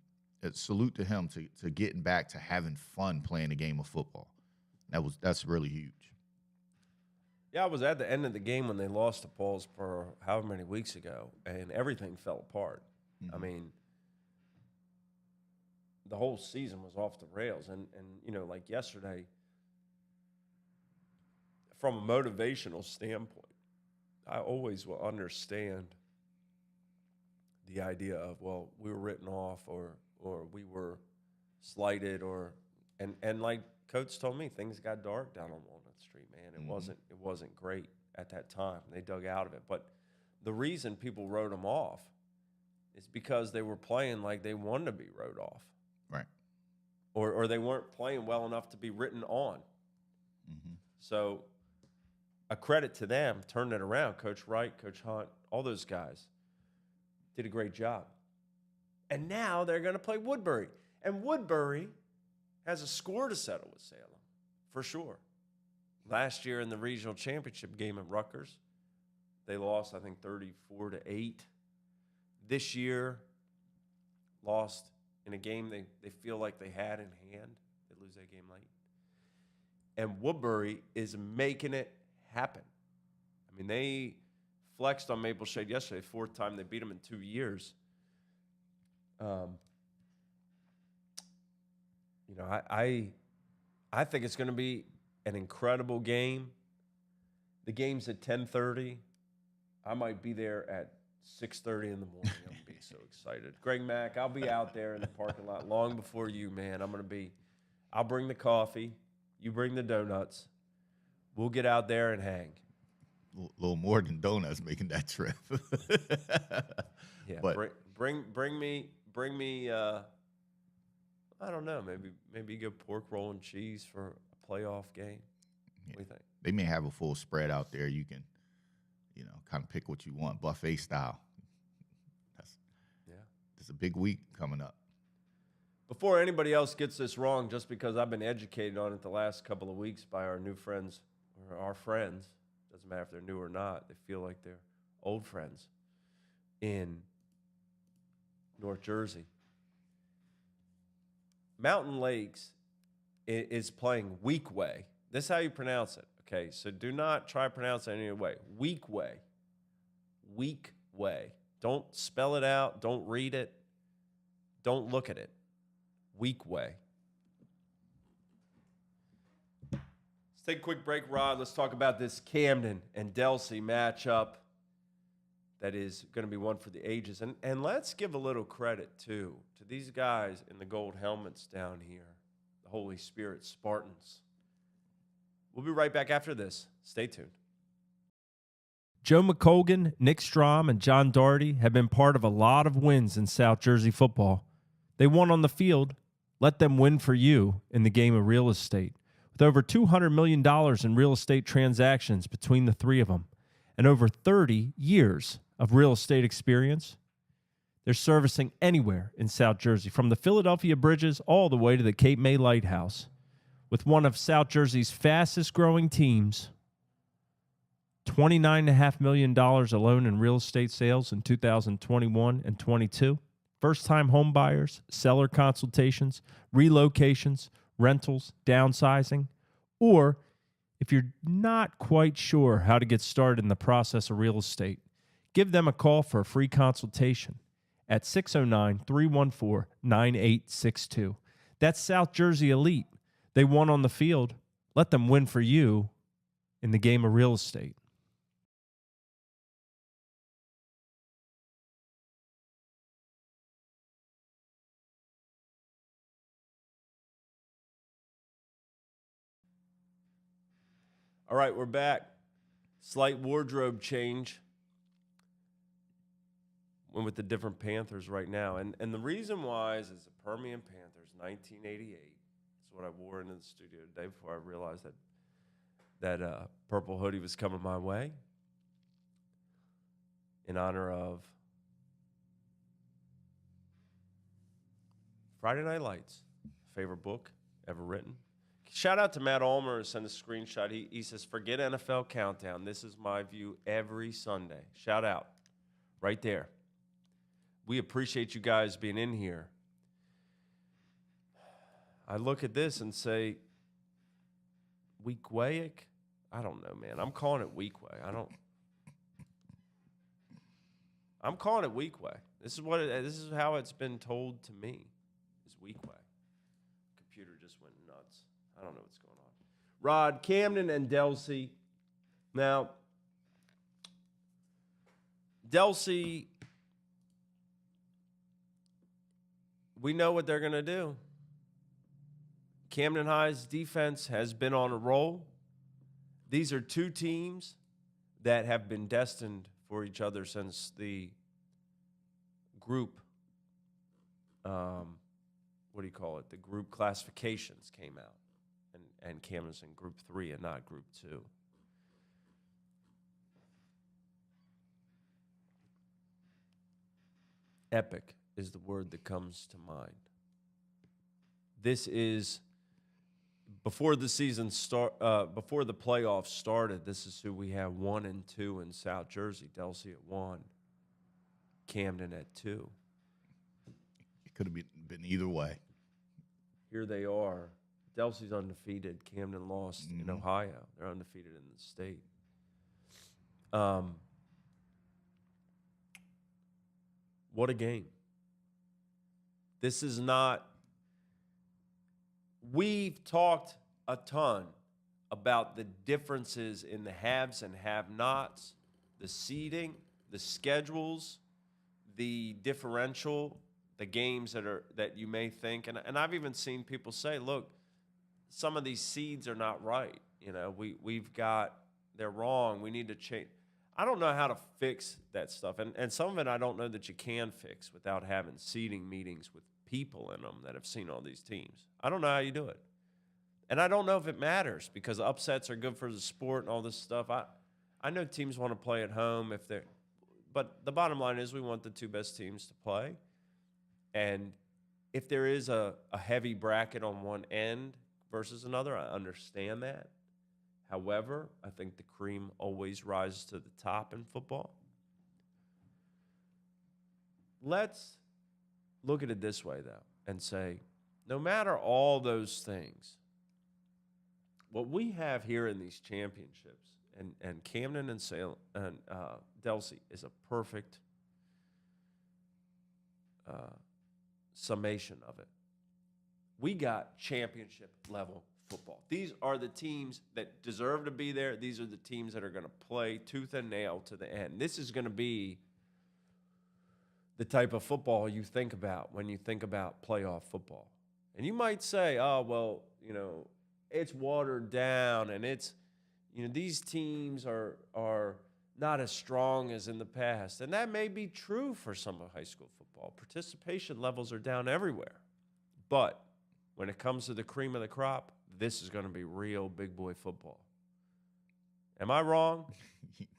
Speaker 1: salute to him to getting back to having fun playing a game of football. That's really huge.
Speaker 2: Yeah, I was at the end of the game when they lost to Paulsboro however many weeks ago, and everything fell apart. I mean, the whole season was off the rails. And like yesterday, from a motivational standpoint, I always will understand the idea of, well, we were written off or we were slighted and like Coach told me, things got dark down on Walnut Street, man. It wasn't great at that time. They dug out of it. But the reason people wrote them off is because they were playing like they wanted to be wrote off.
Speaker 1: Right.
Speaker 2: Or they weren't playing well enough to be written on. So a credit to them, turning it around. Coach Wright, Coach Hunt, all those guys did a great job. And now they're going to play Woodbury. And Woodbury has a score to settle with Salem, for sure. Last year in the regional championship game at Rutgers, they lost, I think, 34-8. This year, lost in a game they feel like they had in hand. They lose that game late. And Woodbury is making it happen. I mean, they flexed on Maple Shade yesterday, 4th time they beat them in 2 years. I think it's going to be an incredible game. The game's at 10:30. I might be there at 6:30 in the morning. I'm going to be so excited. Greg Mack, I'll be out there in the parking lot long before you, man. I'll bring the coffee. You bring the donuts. We'll get out there and hang.
Speaker 1: A little more than donuts making that trip.
Speaker 2: Yeah,
Speaker 1: but
Speaker 2: bring me. I don't know. Maybe go pork roll and cheese for a playoff game. What do you think?
Speaker 1: they may have a full spread out there. You can, kind of pick what you want, buffet style. It's a big week coming up.
Speaker 2: Before anybody else gets this wrong, just because I've been educated on it the last couple of weeks by our new friends or our friends, doesn't matter if they're new or not, they feel like they're old friends in North Jersey. Mountain Lakes is playing Weekway. This is how you pronounce it, okay? So do not try to pronounce it any other way. Weekway. Weekway. Don't spell it out. Don't read it. Don't look at it. Weekway. Let's take a quick break, Rod. Let's talk about this Camden and Delsey matchup that is going to be one for the ages. And let's give a little credit, too, to these guys in the gold helmets down here, the Holy Spirit Spartans. We'll be right back after this. Stay tuned.
Speaker 3: Joe McColgan, Nick Strom, and John Doherty have been part of a lot of wins in South Jersey football. They won on the field. Let them win for you in the game of real estate. With over $200 million in real estate transactions between the three of them and over 30 years of real estate experience, they're servicing anywhere in South Jersey, from the Philadelphia Bridges all the way to the Cape May Lighthouse. With one of South Jersey's fastest growing teams, $29.5 million alone in real estate sales in 2021 and 22. First-time home buyers, seller consultations, relocations, rentals, downsizing, or if you're not quite sure how to get started in the process of real estate, give them a call for a free consultation at 609-314-9862. That's South Jersey Elite. They won on the field. Let them win for you in the game of real estate.
Speaker 2: All right, we're back. Slight wardrobe change. Went with the different Panthers right now. And the reason why is the Permian Panthers, 1988. That's what I wore into the studio today before I realized that purple hoodie was coming my way in honor of Friday Night Lights, favorite book ever written. Shout out to Matt Ulmer who sent a screenshot. He says, forget NFL Countdown. This is my view every Sunday. Shout out right there. We appreciate you guys being in here. I look at this and say, Weekway? I don't know, man. I'm calling it Weekway. I'm calling it Weekway. This is how it's been told to me. Is Weekway. Computer just went nuts. I don't know what's going on. Rod, Camden, and Delsey. Now, Delsey, we know what they're going to do. Camden High's defense has been on a roll. These are two teams that have been destined for each other since the group, the group classifications came out. And Camden's in Group 3 and not Group 2. Epic is the word that comes to mind. This is before the before the playoffs started. This is who we have 1 and 2 in South Jersey. Delsey at 1, Camden at 2.
Speaker 1: It could have been either way.
Speaker 2: Here they are. Delsey's undefeated. Camden lost in Ohio. They're undefeated in the state. What a game. This is not... We've talked a ton about the differences in the haves and have-nots, the seeding, the schedules, the differential, the games that you may think. And I've even seen people say, look, some of these seeds are not right. They're wrong. We need to change. I don't know how to fix that stuff. And some of it I don't know that you can fix without having seating meetings with people in them that have seen all these teams. I don't know how you do it. And I don't know if it matters because upsets are good for the sport and all this stuff. I know teams want to play at home but the bottom line is we want the two best teams to play. And if there is a heavy bracket on one end versus another, I understand that. However, I think the cream always rises to the top in football. Let's look at it this way, though, and say, no matter all those things, what we have here in these championships, and Camden and Salem and Delsey is a perfect summation of it. We got championship level football. These are the teams that deserve to be there. These are the teams that are going to play tooth and nail to the end. This is going to be the type of football you think about when you think about playoff football. And you might say, oh, well, it's watered down and it's, these teams are not as strong as in the past. And that may be true for some of high school football. Participation levels are down everywhere. But when it comes to the cream of the crop, this is going to be real big boy football. Am I wrong?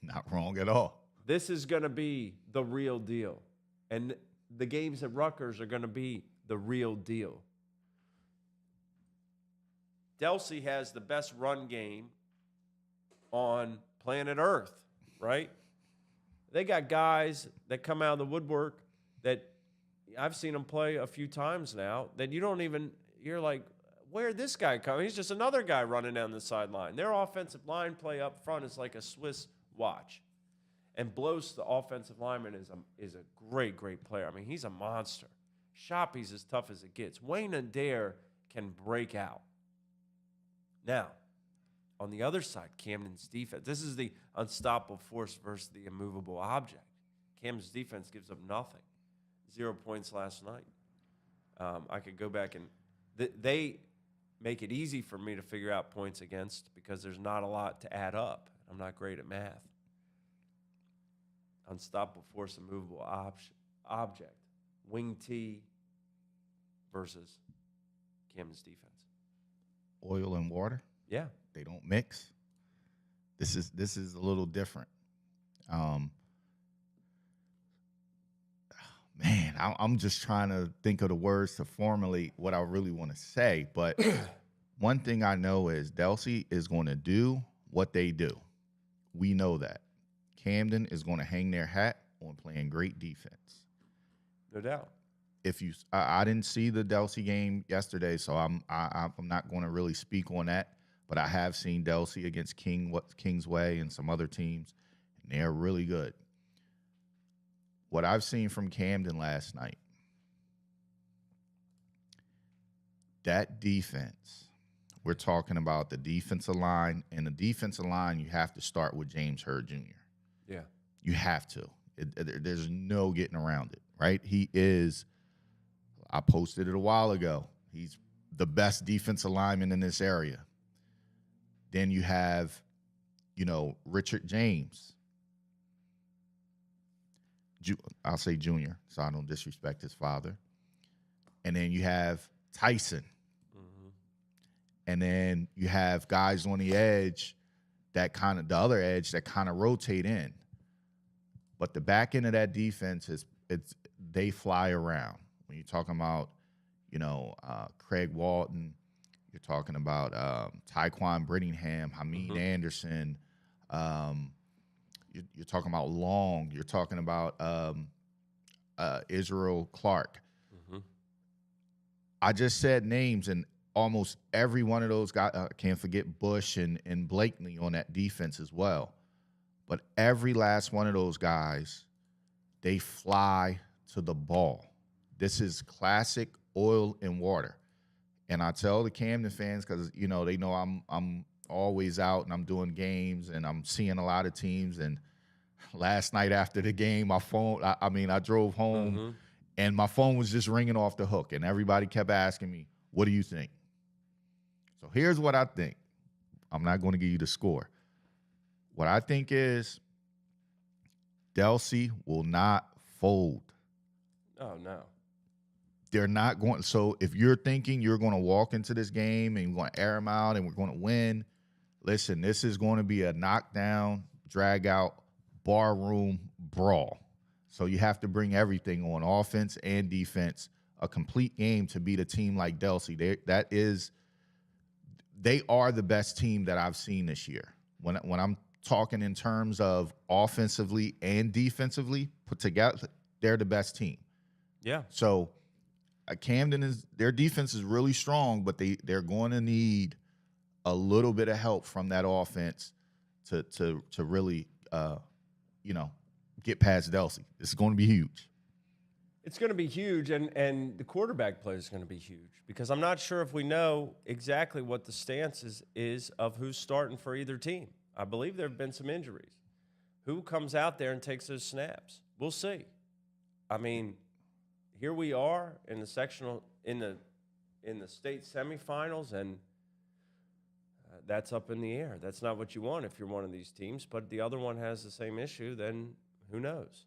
Speaker 1: Not wrong at all.
Speaker 2: This is going to be the real deal. And the games at Rutgers are going to be the real deal. Delsey has the best run game on planet Earth, right? They got guys that come out of the woodwork that I've seen them play a few times now that you're like, where'd this guy come? He's just another guy running down the sideline. Their offensive line play up front is like a Swiss watch. And Blos, the offensive lineman, is a great, great player. I mean, he's a monster. Shoppy's as tough as it gets. Wayne Adair can break out. Now, on the other side, Camden's defense. This is the unstoppable force versus the immovable object. Camden's defense gives up nothing. 0 points last night. I could go back and they make it easy for me to figure out points against because there's not a lot to add up. I'm not great at math. Unstoppable force, immovable object. Wing T versus Camden's defense.
Speaker 1: Oil and water.
Speaker 2: Yeah.
Speaker 1: They don't mix. This is a little different. Man, I'm just trying to think of the words to formulate what I really want to say. But one thing I know is Delsey is going to do what they do. We know that. Camden is going to hang their hat on playing great defense.
Speaker 2: No doubt.
Speaker 1: I didn't see the Delsey game yesterday, so I'm not going to really speak on that. But I have seen Delsey against Kingsway and some other teams, and they're really good. What I've seen from Camden last night, that defense, we're talking about the defensive line, and the defensive line, you have to start with James Hurd Jr.
Speaker 2: Yeah.
Speaker 1: You have to. There's no getting around it, right? He is, I posted it a while ago, he's the best defensive lineman in this area. Then you have, Richard James. I'll say junior, so I don't disrespect his father. And then you have Tyson. Mm-hmm. And then you have guys on the edge the other edge that kind of rotate in. But the back end of that defense they fly around. When you're talking about, Craig Walton, you're talking about Tyquan Brittingham, Hamid Anderson, you're talking about Long. You're talking about Israel Clark. Mm-hmm. I just said names, and almost every one of those guys, can't forget Bush and Blakeney on that defense as well. But every last one of those guys, they fly to the ball. This is classic oil and water. And I tell the Camden fans, because, they know I'm always out and I'm doing games and I'm seeing a lot of teams. And last night after the game, my phone, I drove home and my phone was just ringing off the hook. And everybody kept asking me, what do you think? So here's what I think. I'm not going to give you the score. What I think is Delsey will not fold.
Speaker 2: Oh, no.
Speaker 1: They're not going. So if you're thinking you're going to walk into this game and you're going to air them out and we're going to win, listen, this is going to be a knockdown, drag out, barroom brawl. So you have to bring everything on offense and defense, a complete game to beat a team like Delsey. They are the best team that I've seen this year. When I'm talking in terms of offensively and defensively put together, they're the best team.
Speaker 2: Yeah.
Speaker 1: So Camden their defense is really strong, but they're going to need a little bit of help from that offense to really get past Delsey. It's going to be huge.
Speaker 2: It's going to be huge, and the quarterback play is going to be huge because I'm not sure if we know exactly what the stance is of who's starting for either team. I believe there have been some injuries. Who comes out there and takes those snaps? We'll see. I mean, here we are in the sectional in the state semifinals, and that's up in the air. That's not what you want if you're one of these teams, but the other one has the same issue, then who knows?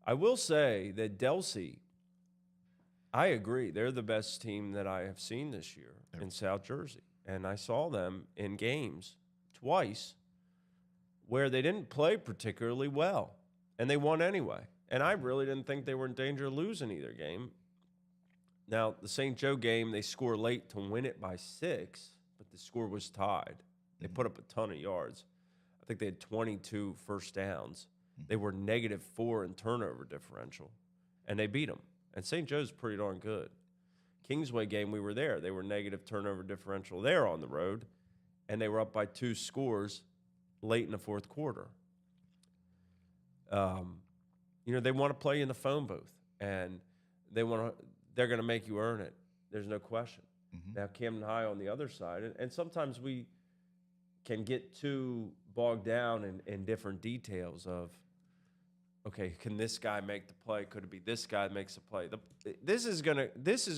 Speaker 2: I will say that Delsey, I agree, they're the best team that I have seen this year in South Jersey. And I saw them in games twice where they didn't play particularly well, and they won anyway. And I really didn't think they were in danger of losing either game. Now, the St. Joe game, they score late to win it by 6, but the score was tied. They put up a ton of yards. I think they had 22 first downs. They were -4 in turnover differential, and they beat them. And St. Joe's pretty darn good. Kingsway game, we were there. They were negative turnover differential there on the road, and they were up by 2 scores late in the fourth quarter. They want to play in the phone booth, and they're going to make you earn it. There's no question. Mm-hmm. Now, Camden High on the other side, and sometimes we can get too bogged down in different details of, okay, can this guy make the play? Could it be this guy makes the play? This is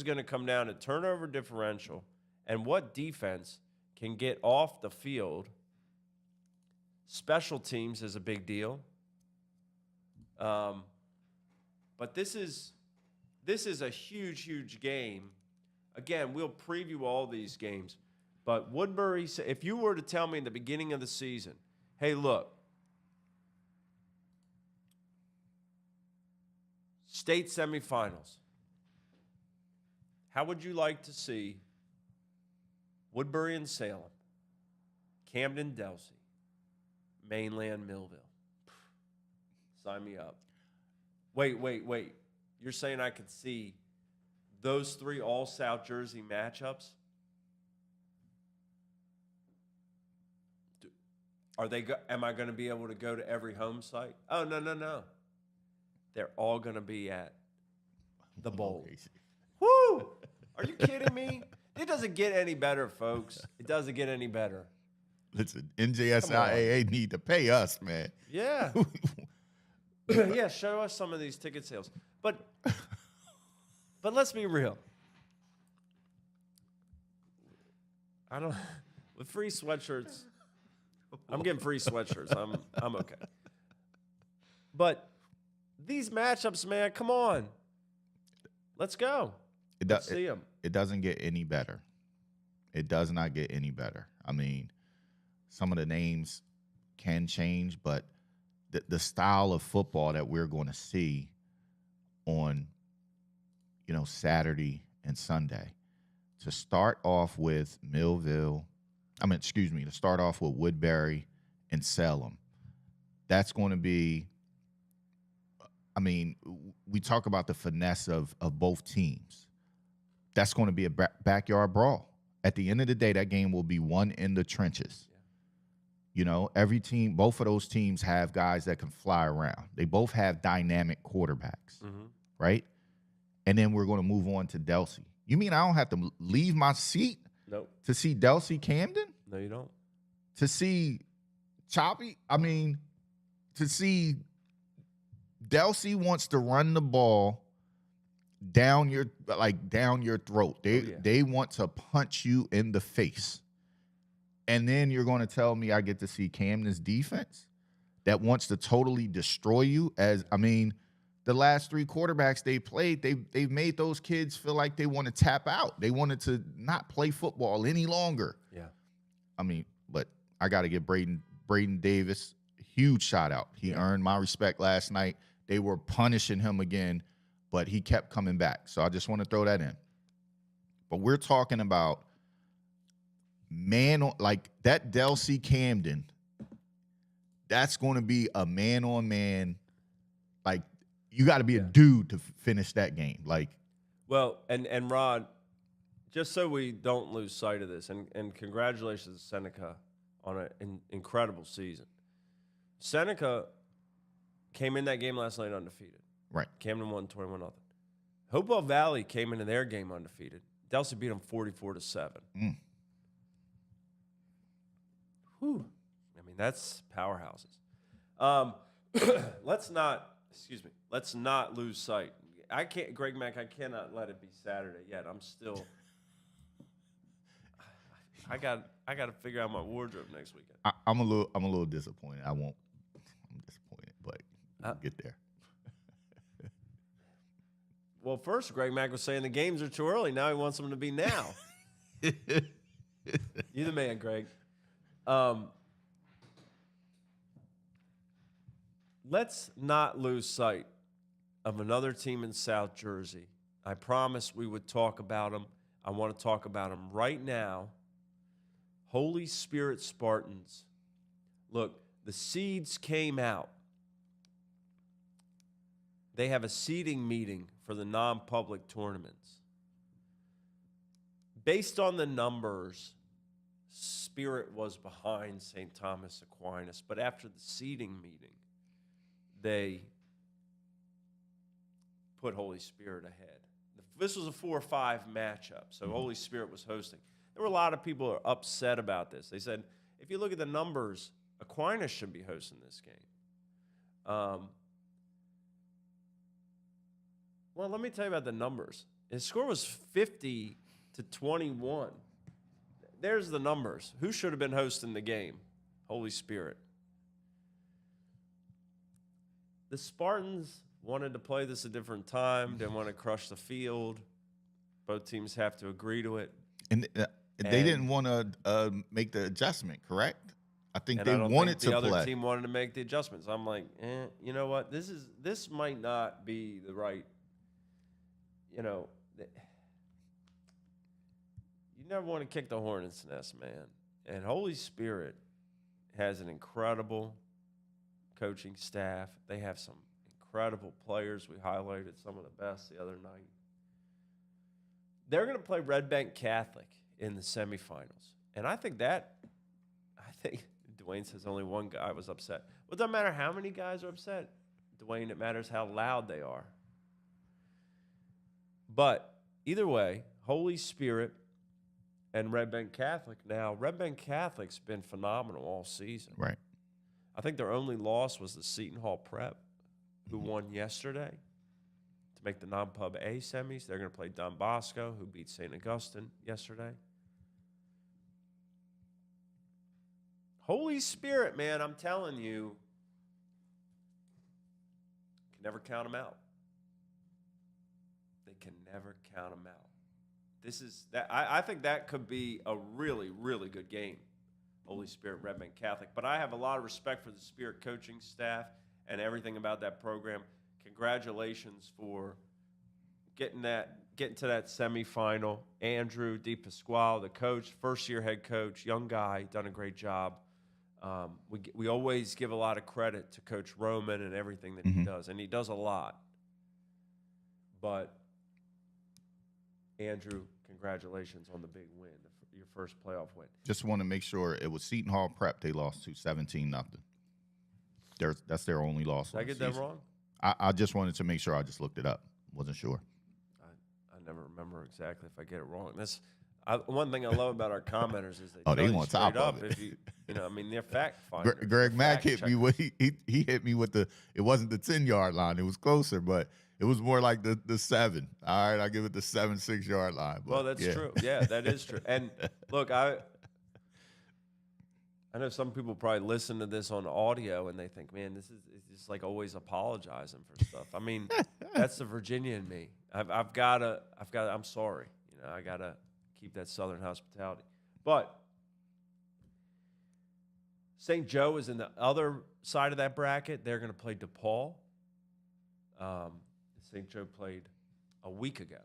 Speaker 2: gonna come down to turnover differential and what defense can get off the field. Special teams is a big deal, but this is a huge game. Again, we'll preview all these games, but Woodbury, if you were to tell me in the beginning of the season, hey, look, state semifinals, how would you like to see Woodbury and Salem, Camden, Delsey, Mainland, Millville? Sign me up. Wait. You're saying I could see those 3 all South Jersey matchups? Am I going to be able to go to every home site? Oh, no. They're all going to be at the bowl. Woo! Are you kidding me? It doesn't get any better, folks. It doesn't get any better.
Speaker 1: Listen, NJSIAA need to pay us, man.
Speaker 2: Yeah. Yeah, show us some of these ticket sales. But let's be real. With free sweatshirts, I'm getting free sweatshirts. I'm okay. But these matchups, man, come on. Let's go. Let's see them.
Speaker 1: It doesn't get any better. It does not get any better. I mean, some of the names can change, but the style of football that we're going to see on, Saturday and Sunday, to start off with to start off with Woodbury and Salem, that's going to be, we talk about the finesse of both teams. That's going to be a backyard brawl. At the end of the day, that game will be won in the trenches. Every team, both of those teams have guys that can fly around. They both have dynamic quarterbacks, right? And then we're going to move on to Delsey. You mean I don't have to leave my seat to see Delsey Camden?
Speaker 2: No, you don't.
Speaker 1: To see Choppy? To see Delsey wants to run the ball down your throat. They want to punch you in the face. And then you're going to tell me I get to see Camden's defense that wants to totally destroy you. The last 3 quarterbacks they played, they've made those kids feel like they want to tap out. They wanted to not play football any longer.
Speaker 2: Yeah.
Speaker 1: But I got to give Braden Davis a huge shout out. He earned my respect last night. They were punishing him again, but he kept coming back. So I just want to throw that in. But we're talking about like that Delsey Camden. That's going to be a man-on-man. Like, you got to be a dude to finish that game. Like,
Speaker 2: well, and Rod, just so we don't lose sight of this, and congratulations to Seneca on an incredible season. Seneca came in that game last night undefeated.
Speaker 1: Right.
Speaker 2: Camden won 21-0. Hopewell Valley came into their game undefeated. Delsey beat them 44-7. Whew. That's powerhouses. Let's not lose sight. Greg Mack, I cannot let it be Saturday yet. I'm still I got to figure out my wardrobe next weekend.
Speaker 1: I'm a little disappointed. I'm disappointed, but we'll get there.
Speaker 2: Well, first Greg Mack was saying the games are too early. Now he wants them to be now. You're the man, Greg. Let's not lose sight of another team in South Jersey. I promised we would talk about them. I want to talk about them right now. Holy Spirit Spartans. Look, the seeds came out. They have a seeding meeting for the non-public tournaments. Based on the numbers, Spirit was behind St. Thomas Aquinas, but after the seeding meeting, they put Holy Spirit ahead. This was a 4-5 matchup, so Holy Spirit was hosting. There were a lot of people who are upset about this. They said, if you look at the numbers, Aquinas should be hosting this game. Well, let me tell you about the numbers. His score was 50-21. There's the numbers. Who should have been hosting the game? Holy Spirit. The Spartans wanted to play this a different time, didn't want to crush the field. Both teams have to agree to it.
Speaker 1: And they didn't want to make the adjustment, correct? I think they wanted to play.
Speaker 2: The other team wanted to make the adjustments. I'm like, you know what? This might not be the right, you never want to kick the hornet's nest, man. And Holy Spirit has an incredible coaching staff. They have some incredible players. We highlighted some of the best the other night. They're going to play Red Bank Catholic in the semifinals. And I think Dwayne says only one guy was upset. Well, it doesn't matter how many guys are upset, Dwayne. It matters how loud they are. But either way, Holy Spirit and Red Bank Catholic. Now, Red Bank Catholic's been phenomenal all season.
Speaker 1: Right.
Speaker 2: I think their only loss was the Seton Hall Prep, who won yesterday to make the non-pub A semis. They're going to play Don Bosco, who beat St. Augustine yesterday. Holy Spirit, man, I'm telling you, can never count them out. They can never count them out. I think that could be a really, really good game. Holy Spirit, Red Bank Catholic. But I have a lot of respect for the Spirit coaching staff and everything about that program. Congratulations for getting to that semifinal. Andrew DePasquale, the coach, first-year head coach, young guy, done a great job. We always give a lot of credit to Coach Roman and everything that he does, and he does a lot. But, Andrew, congratulations on the big win, your first playoff win.
Speaker 1: Just want to make sure it was Seton Hall Prep they lost to 17-0. That's their only loss.
Speaker 2: Did I get that wrong?
Speaker 1: I just wanted to make sure. I just looked it up. Wasn't sure.
Speaker 2: I never remember exactly if I get it wrong. One thing I love about our commenters is
Speaker 1: they want top of it.
Speaker 2: If they're fact finders.
Speaker 1: Greg Mack hit me with he hit me with it wasn't the 10-yard line. It was closer, but it was more like the 7. All right, I give it the 7 6-yard line. But
Speaker 2: well, that's true. Yeah, that is true. And look, I know some people probably listen to this on audio and they think, man, this is it's just like always apologizing for stuff. I mean, that's the Virginia in me. I'm sorry. You know, I gotta keep that Southern hospitality. But St. Joe is in the other side of that bracket. They're going to play DePaul. St. Joe played a week ago.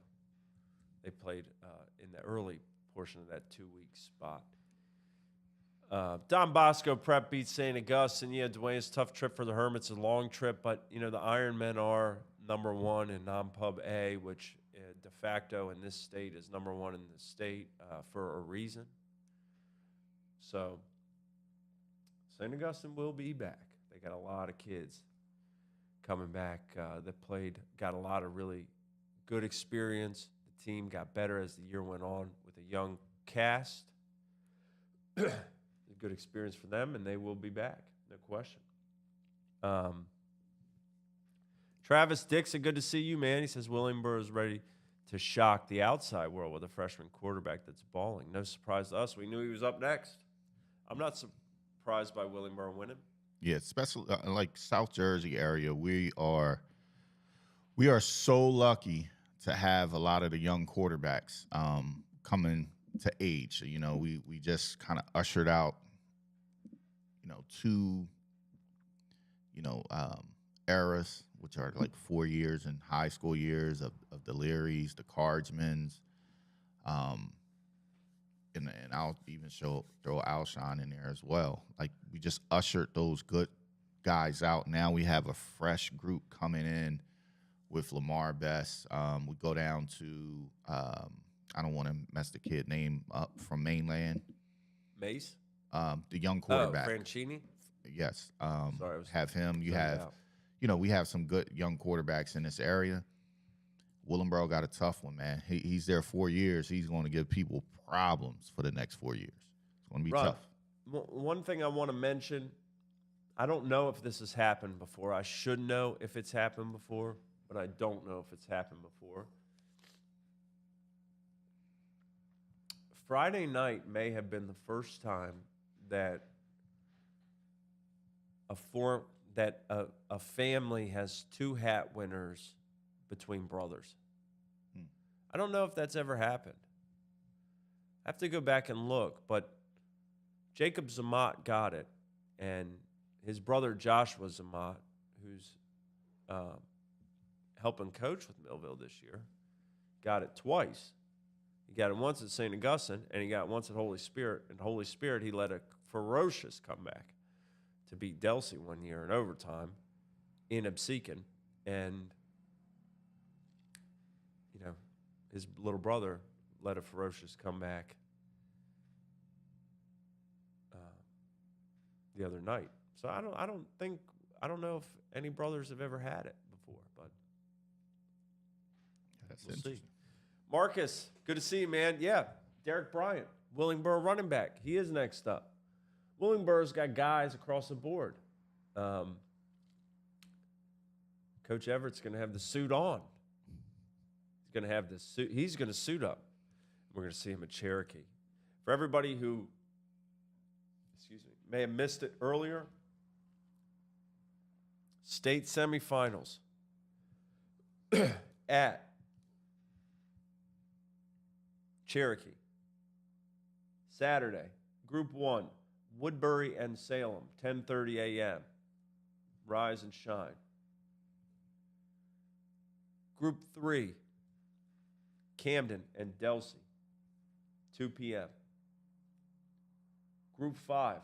Speaker 2: They played in the early portion of that 2-week spot. Don Bosco Prep beats St. Augustine. Yeah, Dwayne, it's a tough trip for the Hermits, a long trip, but, you know, the Ironmen are number one in non-pub A, which de facto in this state is number one in the state for a reason. So St. Augustine will be back. They got a lot of kids coming back that got a lot of really good experience. The team got better as the year went on with a young cast. A good experience for them, and they will be back, no question. Travis Dixon, good to see you, man. He says Willingboro is ready to shock the outside world with a freshman quarterback that's balling. No surprise to us. We knew he was up next. I'm not surprised by Willingboro winning.
Speaker 1: Yeah, especially like South Jersey area, we are so lucky to have a lot of the young quarterbacks coming to age. You know, we just kind of ushered out, you know, two, you know, eras, which are like 4 years and high school years of the Learys, the Cardsmans, and I'll even throw Alshon in there as well. Like, we just ushered those good guys out. Now we have a fresh group coming in with Lamar Best. We go down to I don't want to mess the kid name up from Mainland.
Speaker 2: Mace?
Speaker 1: The young quarterback.
Speaker 2: Franchini?
Speaker 1: Yes.
Speaker 2: Sorry,
Speaker 1: have him. You have,
Speaker 2: out.
Speaker 1: You know, we have some good young quarterbacks in this area. Willingboro got a tough one, man. He's there 4 years. He's going to give people problems for the next 4 years. It's going to be tough.
Speaker 2: One thing I want to mention, I don't know if this has happened before. I should know if it's happened before, but I don't know if it's happened before. Friday night may have been the first time that a family has two hat winners between brothers. I don't know if that's ever happened. I have to go back and look, but Jacob Zamat got it, and his brother Joshua Zamat, who's helping coach with Millville this year, got it twice. He got it once at St. Augustine, and he got it once at Holy Spirit. And Holy Spirit, he led a ferocious comeback to beat Delsey one year in overtime in Absecon. And, you know, his little brother led a ferocious comeback the other night. So I don't know if any brothers have ever had it before, but we'll see. Marcus, good to see you, man. Yeah, Derek Bryant, Willingboro running back. He is next up. Willingboro's got guys across the board. Coach Everett's going to have the suit on. He's going to have the suit. He's going to suit up. We're going to see him at Cherokee. For everybody who, may have missed it earlier, state semifinals at Cherokee. Saturday, Group 1, Woodbury and Salem, 10:30 a.m. Rise and shine. Group 3, Camden and Delsey, 2 p.m. Group 5,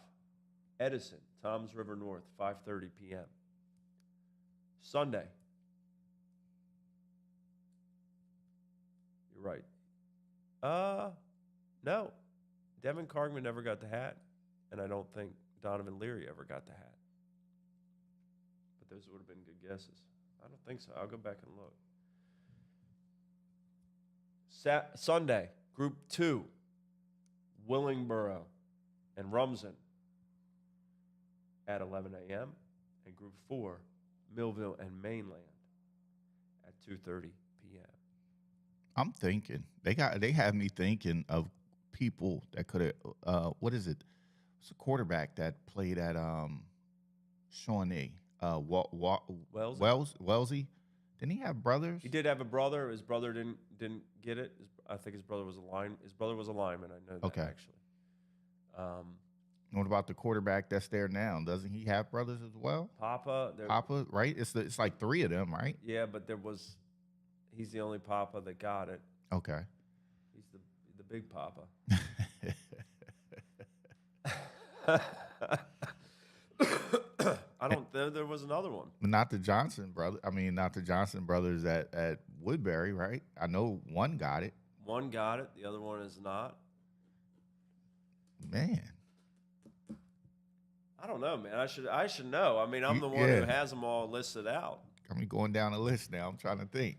Speaker 2: Edison, Toms River North, 5:30 p.m. Sunday. You're right. No. Devin Cargman never got the hat, and I don't think Donovan Leary ever got the hat. But those would have been good guesses. I don't think so. I'll go back and look. Sunday, Group 2, Willingboro and Rumson at 11 a.m. And Group 4, Millville and Mainland at 2:30 p.m.
Speaker 1: I'm thinking they have me thinking of people that could have what is it? It's a quarterback that played at Shawnee.
Speaker 2: Wellesley?
Speaker 1: Wellesley. Didn't he have brothers?
Speaker 2: He did have a brother. His brother didn't get it. I think his brother was a lineman. His brother was a lineman. I know that
Speaker 1: Okay.
Speaker 2: actually.
Speaker 1: What about the quarterback that's there now? Doesn't he have brothers as well?
Speaker 2: Papa.
Speaker 1: Papa, right? It's like three of them, right?
Speaker 2: Yeah, but he's the only Papa that got it.
Speaker 1: Okay.
Speaker 2: He's the big Papa. I don't. There was another one.
Speaker 1: Not the Johnson brother. I mean, not the Johnson brothers at Woodbury, right? I know one got it.
Speaker 2: One got it. The other one is not.
Speaker 1: Man.
Speaker 2: I don't know, man. I should know. I mean, I'm the one who has them all listed out.
Speaker 1: I'm going down the list now. I'm trying to think.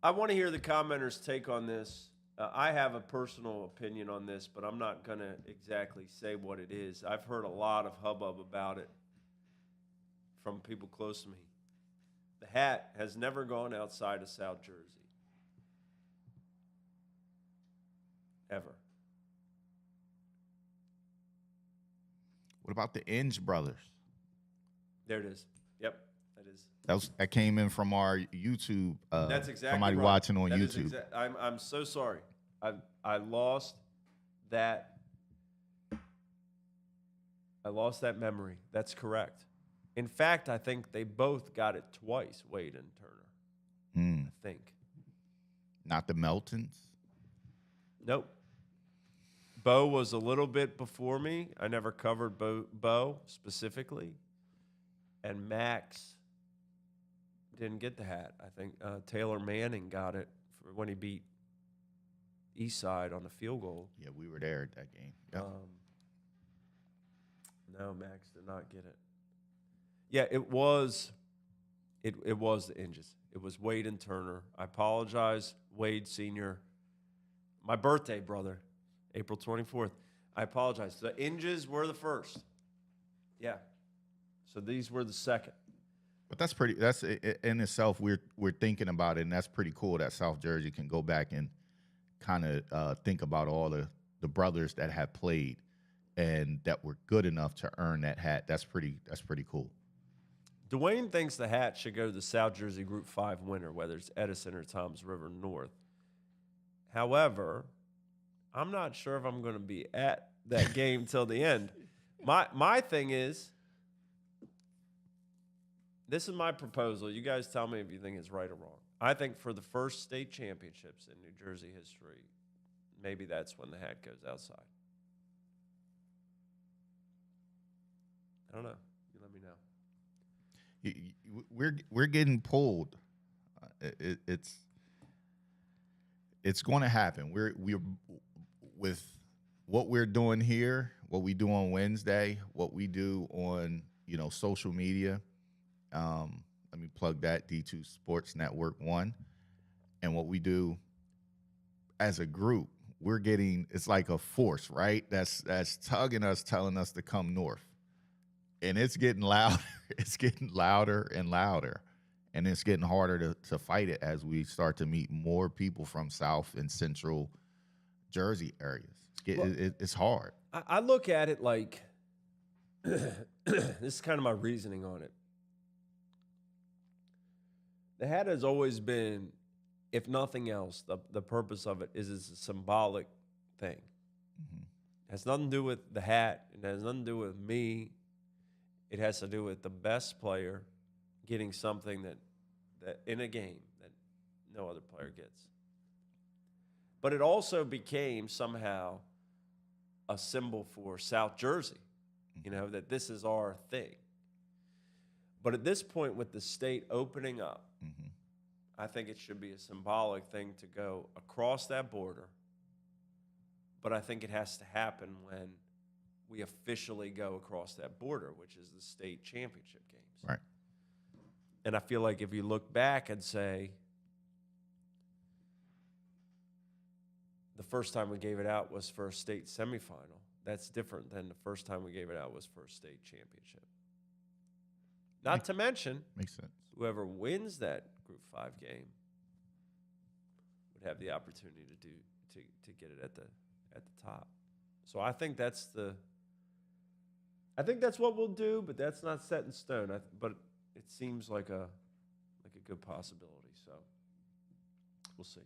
Speaker 2: I want to hear the commenters' take on this. I have a personal opinion on this, but I'm not going to exactly say what it is. I've heard a lot of hubbub about it from people close to me. The hat has never gone outside of South Jersey. Ever.
Speaker 1: What about the Inge brothers?
Speaker 2: There it is. Yep, that is.
Speaker 1: That came in from our YouTube.
Speaker 2: That's exactly
Speaker 1: somebody
Speaker 2: right.
Speaker 1: watching on
Speaker 2: That is
Speaker 1: YouTube.
Speaker 2: I'm so sorry. I lost that. I lost that memory. That's correct. In fact, I think they both got it twice, Wade and Turner. I think.
Speaker 1: Not the Meltons.
Speaker 2: Nope. Bo was a little bit before me. I never covered Bo specifically. And Max didn't get the hat. I think Taylor Manning got it for when he beat Eastside on the field goal.
Speaker 1: Yeah, we were there at that game. Yep.
Speaker 2: No, Max did not get it. Yeah, it was the Inges. It was Wade and Turner. I apologize, Wade Sr. My birthday, brother, April 24th. I apologize. The Inges were the first. Yeah. So these were the second.
Speaker 1: But that's in itself, we're thinking about it, and that's pretty cool that South Jersey can go back and kind of think about all the brothers that have played and that were good enough to earn that hat. That's pretty cool.
Speaker 2: Dwayne thinks the hat should go to the South Jersey Group 5 winner, whether it's Edison or Toms River North. However, I'm not sure if I'm going to be at that game till the end. My thing is, this is my proposal. You guys tell me if you think it's right or wrong. I think for the first state championships in New Jersey history, maybe that's when the hat goes outside. I don't know. You let me know.
Speaker 1: We're getting pulled. It's going to happen. We're with what we're doing here, what we do on Wednesday, what we do on social media. Let me plug that, D2 Sports Network 1, and what we do as a group. We're getting, it's like a force, right? That's tugging us, telling us to come north. And it's getting louder. It's getting louder and louder. And it's getting harder to fight it as we start to meet more people from South and Central Jersey areas. It's hard.
Speaker 2: I look at it like, this is kind of my reasoning on it. The hat has always been, if nothing else, the purpose of it is it's a symbolic thing.
Speaker 1: Mm-hmm.
Speaker 2: It has nothing to do with the hat. It has nothing to do with me. It has to do with the best player getting something that in a game that no other player gets. But it also became somehow a symbol for South Jersey, that this is our thing. But at this point, with the state opening up,
Speaker 1: Mm-hmm.
Speaker 2: I think it should be a symbolic thing to go across that border. But I think it has to happen when we officially go across that border, which is the state championship games.
Speaker 1: Right.
Speaker 2: And I feel like if you look back and say, the first time we gave it out was for a state semifinal, that's different than the first time we gave it out was for a state championship. Not to mention,
Speaker 1: Makes sense.
Speaker 2: whoever wins that Group 5 game would have the opportunity to get it at the top. So I think that's what we'll do, but that's not set in stone. But it seems like a good possibility. So we'll see.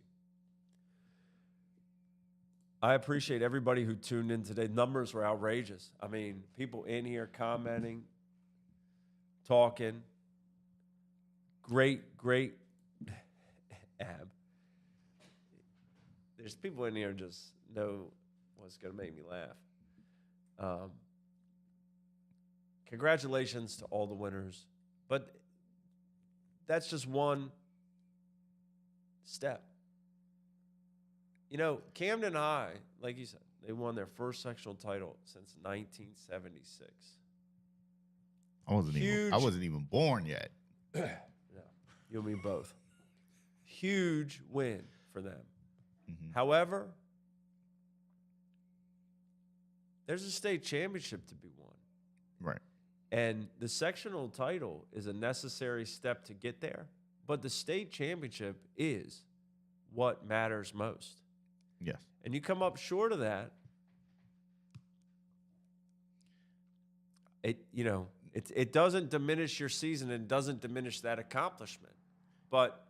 Speaker 2: I appreciate everybody who tuned in today. Numbers were outrageous. I mean, people in here commenting, talking. Great Ab. There's people in here just know what's going to make me laugh. Congratulations to all the winners. But that's just one step. You know, Camden High, like you said, they won their first sectional title since 1976.
Speaker 1: I wasn't even born yet.
Speaker 2: No, you and me both. Huge win for them.
Speaker 1: Mm-hmm.
Speaker 2: However, there's a state championship to be won.
Speaker 1: Right.
Speaker 2: And the sectional title is a necessary step to get there, but the state championship is what matters most.
Speaker 1: Yes.
Speaker 2: And you come up short of that, it doesn't diminish your season and doesn't diminish that accomplishment. But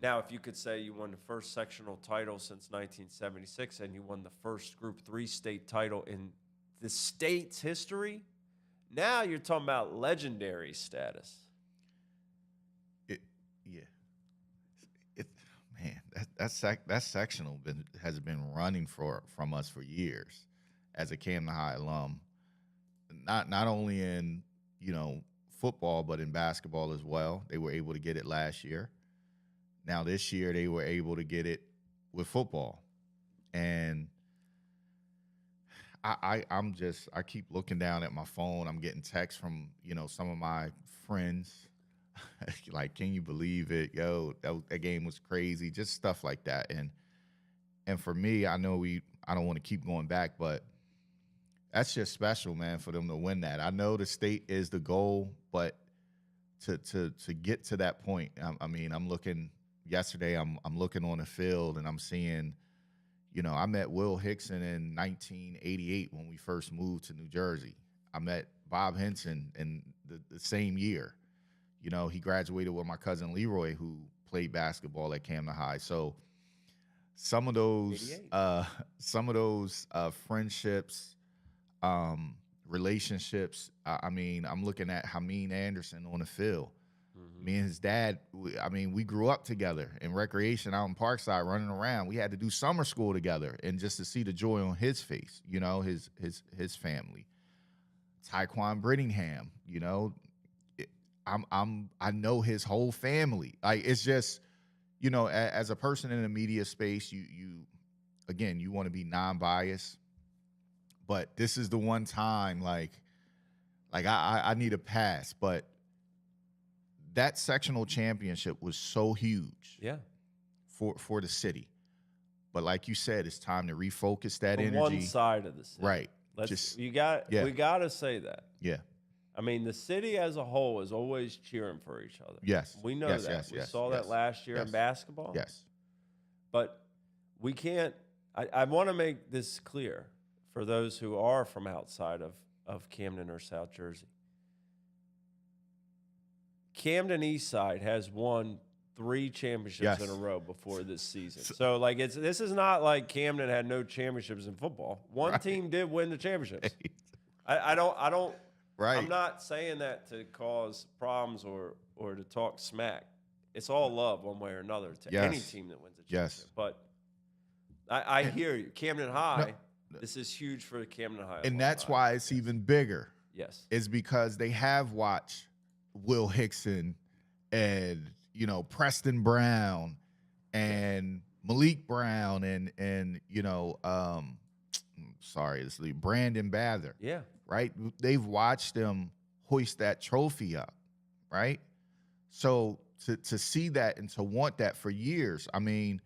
Speaker 2: now if you could say you won the first sectional title since 1976 and you won the first Group 3 state title in the state's history, now you're talking about legendary status.
Speaker 1: That sectional has been running from us for years as a Camden High alum. Not only in football, but in basketball as well. They were able to get it last year. Now this year they were able to get it with football, and I keep looking down at my phone. I'm getting texts from some of my friends. Like, can you believe it? Yo, that game was crazy. Just stuff like that. And for me, I know I don't want to keep going back, but that's just special, man, for them to win that. I know the state is the goal, but to get to that point, I'm looking yesterday. I'm looking on the field and I'm seeing, I met Will Hickson in 1988 when we first moved to New Jersey. I met Bob Henson in the same year. He graduated with my cousin Leroy, who played basketball at Camden High. So some of those friendships, relationships. I'm looking at Hameen Anderson on the field. Mm-hmm. Me and his dad, we grew up together in recreation out in Parkside running around. We had to do summer school together, and just to see the joy on his face, his family. Tyquan Brittingham, I know his whole family. Like, it's just, as a person in the media space, you want to be non-biased, but this is the one time, like I need a pass. But that sectional championship was so huge,
Speaker 2: yeah,
Speaker 1: for the city. But like you said, it's time to refocus that energy.
Speaker 2: One side of the city,
Speaker 1: right?
Speaker 2: We got to say that,
Speaker 1: yeah.
Speaker 2: The city as a whole is always cheering for each other.
Speaker 1: Yes.
Speaker 2: We know that. We saw that last year in basketball.
Speaker 1: Yes.
Speaker 2: But we can't – I want to make this clear for those who are from outside of Camden or South Jersey. Camden East Side has won 3 championships in a row before this season. So, this is not like Camden had no championships in football. One team did win the championships. I don't –
Speaker 1: Right.
Speaker 2: I'm not saying that to cause problems or to talk smack. It's all love one way or another to any team that wins a championship.
Speaker 1: Yes.
Speaker 2: But I hear you. Camden High, this is huge for the Camden High.
Speaker 1: And that's why it's even bigger.
Speaker 2: Yes.
Speaker 1: Is because they have watched Will Hickson and, Preston Brown and Malik Brown and Brandon Bather.
Speaker 2: Yeah.
Speaker 1: Right? They've watched them hoist that trophy up, right? So to see that and to want that for years, we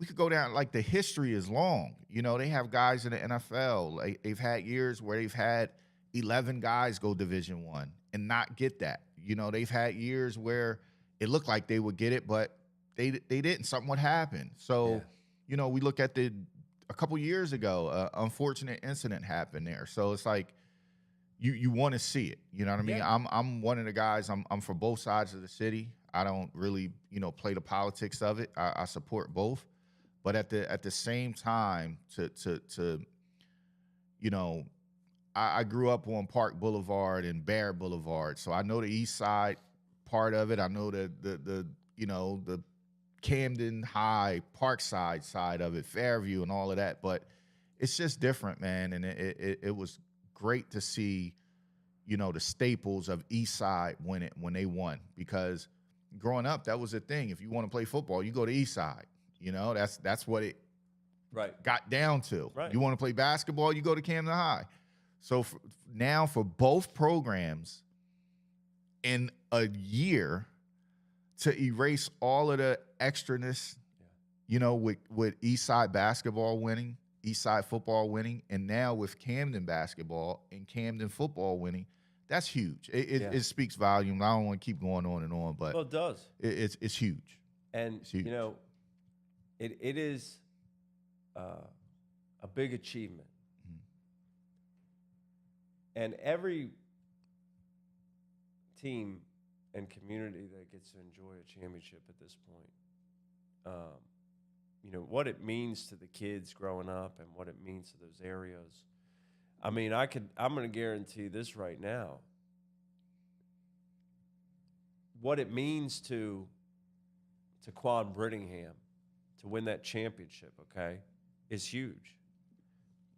Speaker 1: could go down, the history is long. They have guys in the NFL. They've had years where they've had 11 guys go Division I and not get that. They've had years where it looked like they would get it, but they didn't. Something would happen. So, we look at the a couple years ago, unfortunate incident happened there. So it's like you want to see it. You know what I mean?
Speaker 2: Yeah.
Speaker 1: I'm one of the guys. I'm for both sides of the city. I don't really play the politics of it. I support both, but at the same time, to I grew up on Park Boulevard and Bear Boulevard, so I know the East Side part of it. I know the Camden High, Parkside side of it, Fairview, and all of that. But it's just different, man. And it was great to see, the staples of East Side win it when they won. Because growing up, that was the thing. If you want to play football, you go to East Side. That's what it
Speaker 2: Right.
Speaker 1: got down to.
Speaker 2: Right.
Speaker 1: You want to play basketball, you go to Camden High. So now for both programs in a year to erase all of the extraness, with East Side basketball winning, East Side football winning, and now with Camden basketball and Camden football winning, that's huge. It speaks volume. I don't want to keep going on and on, but
Speaker 2: Well, it does.
Speaker 1: It's huge.
Speaker 2: And,
Speaker 1: It's huge.
Speaker 2: it is a big achievement. And every team and community that gets to enjoy a championship at this point, what it means to the kids growing up and what it means to those areas. I mean, I'm going to guarantee this right now. What it means to Quan Brittingham to win that championship, okay, is huge.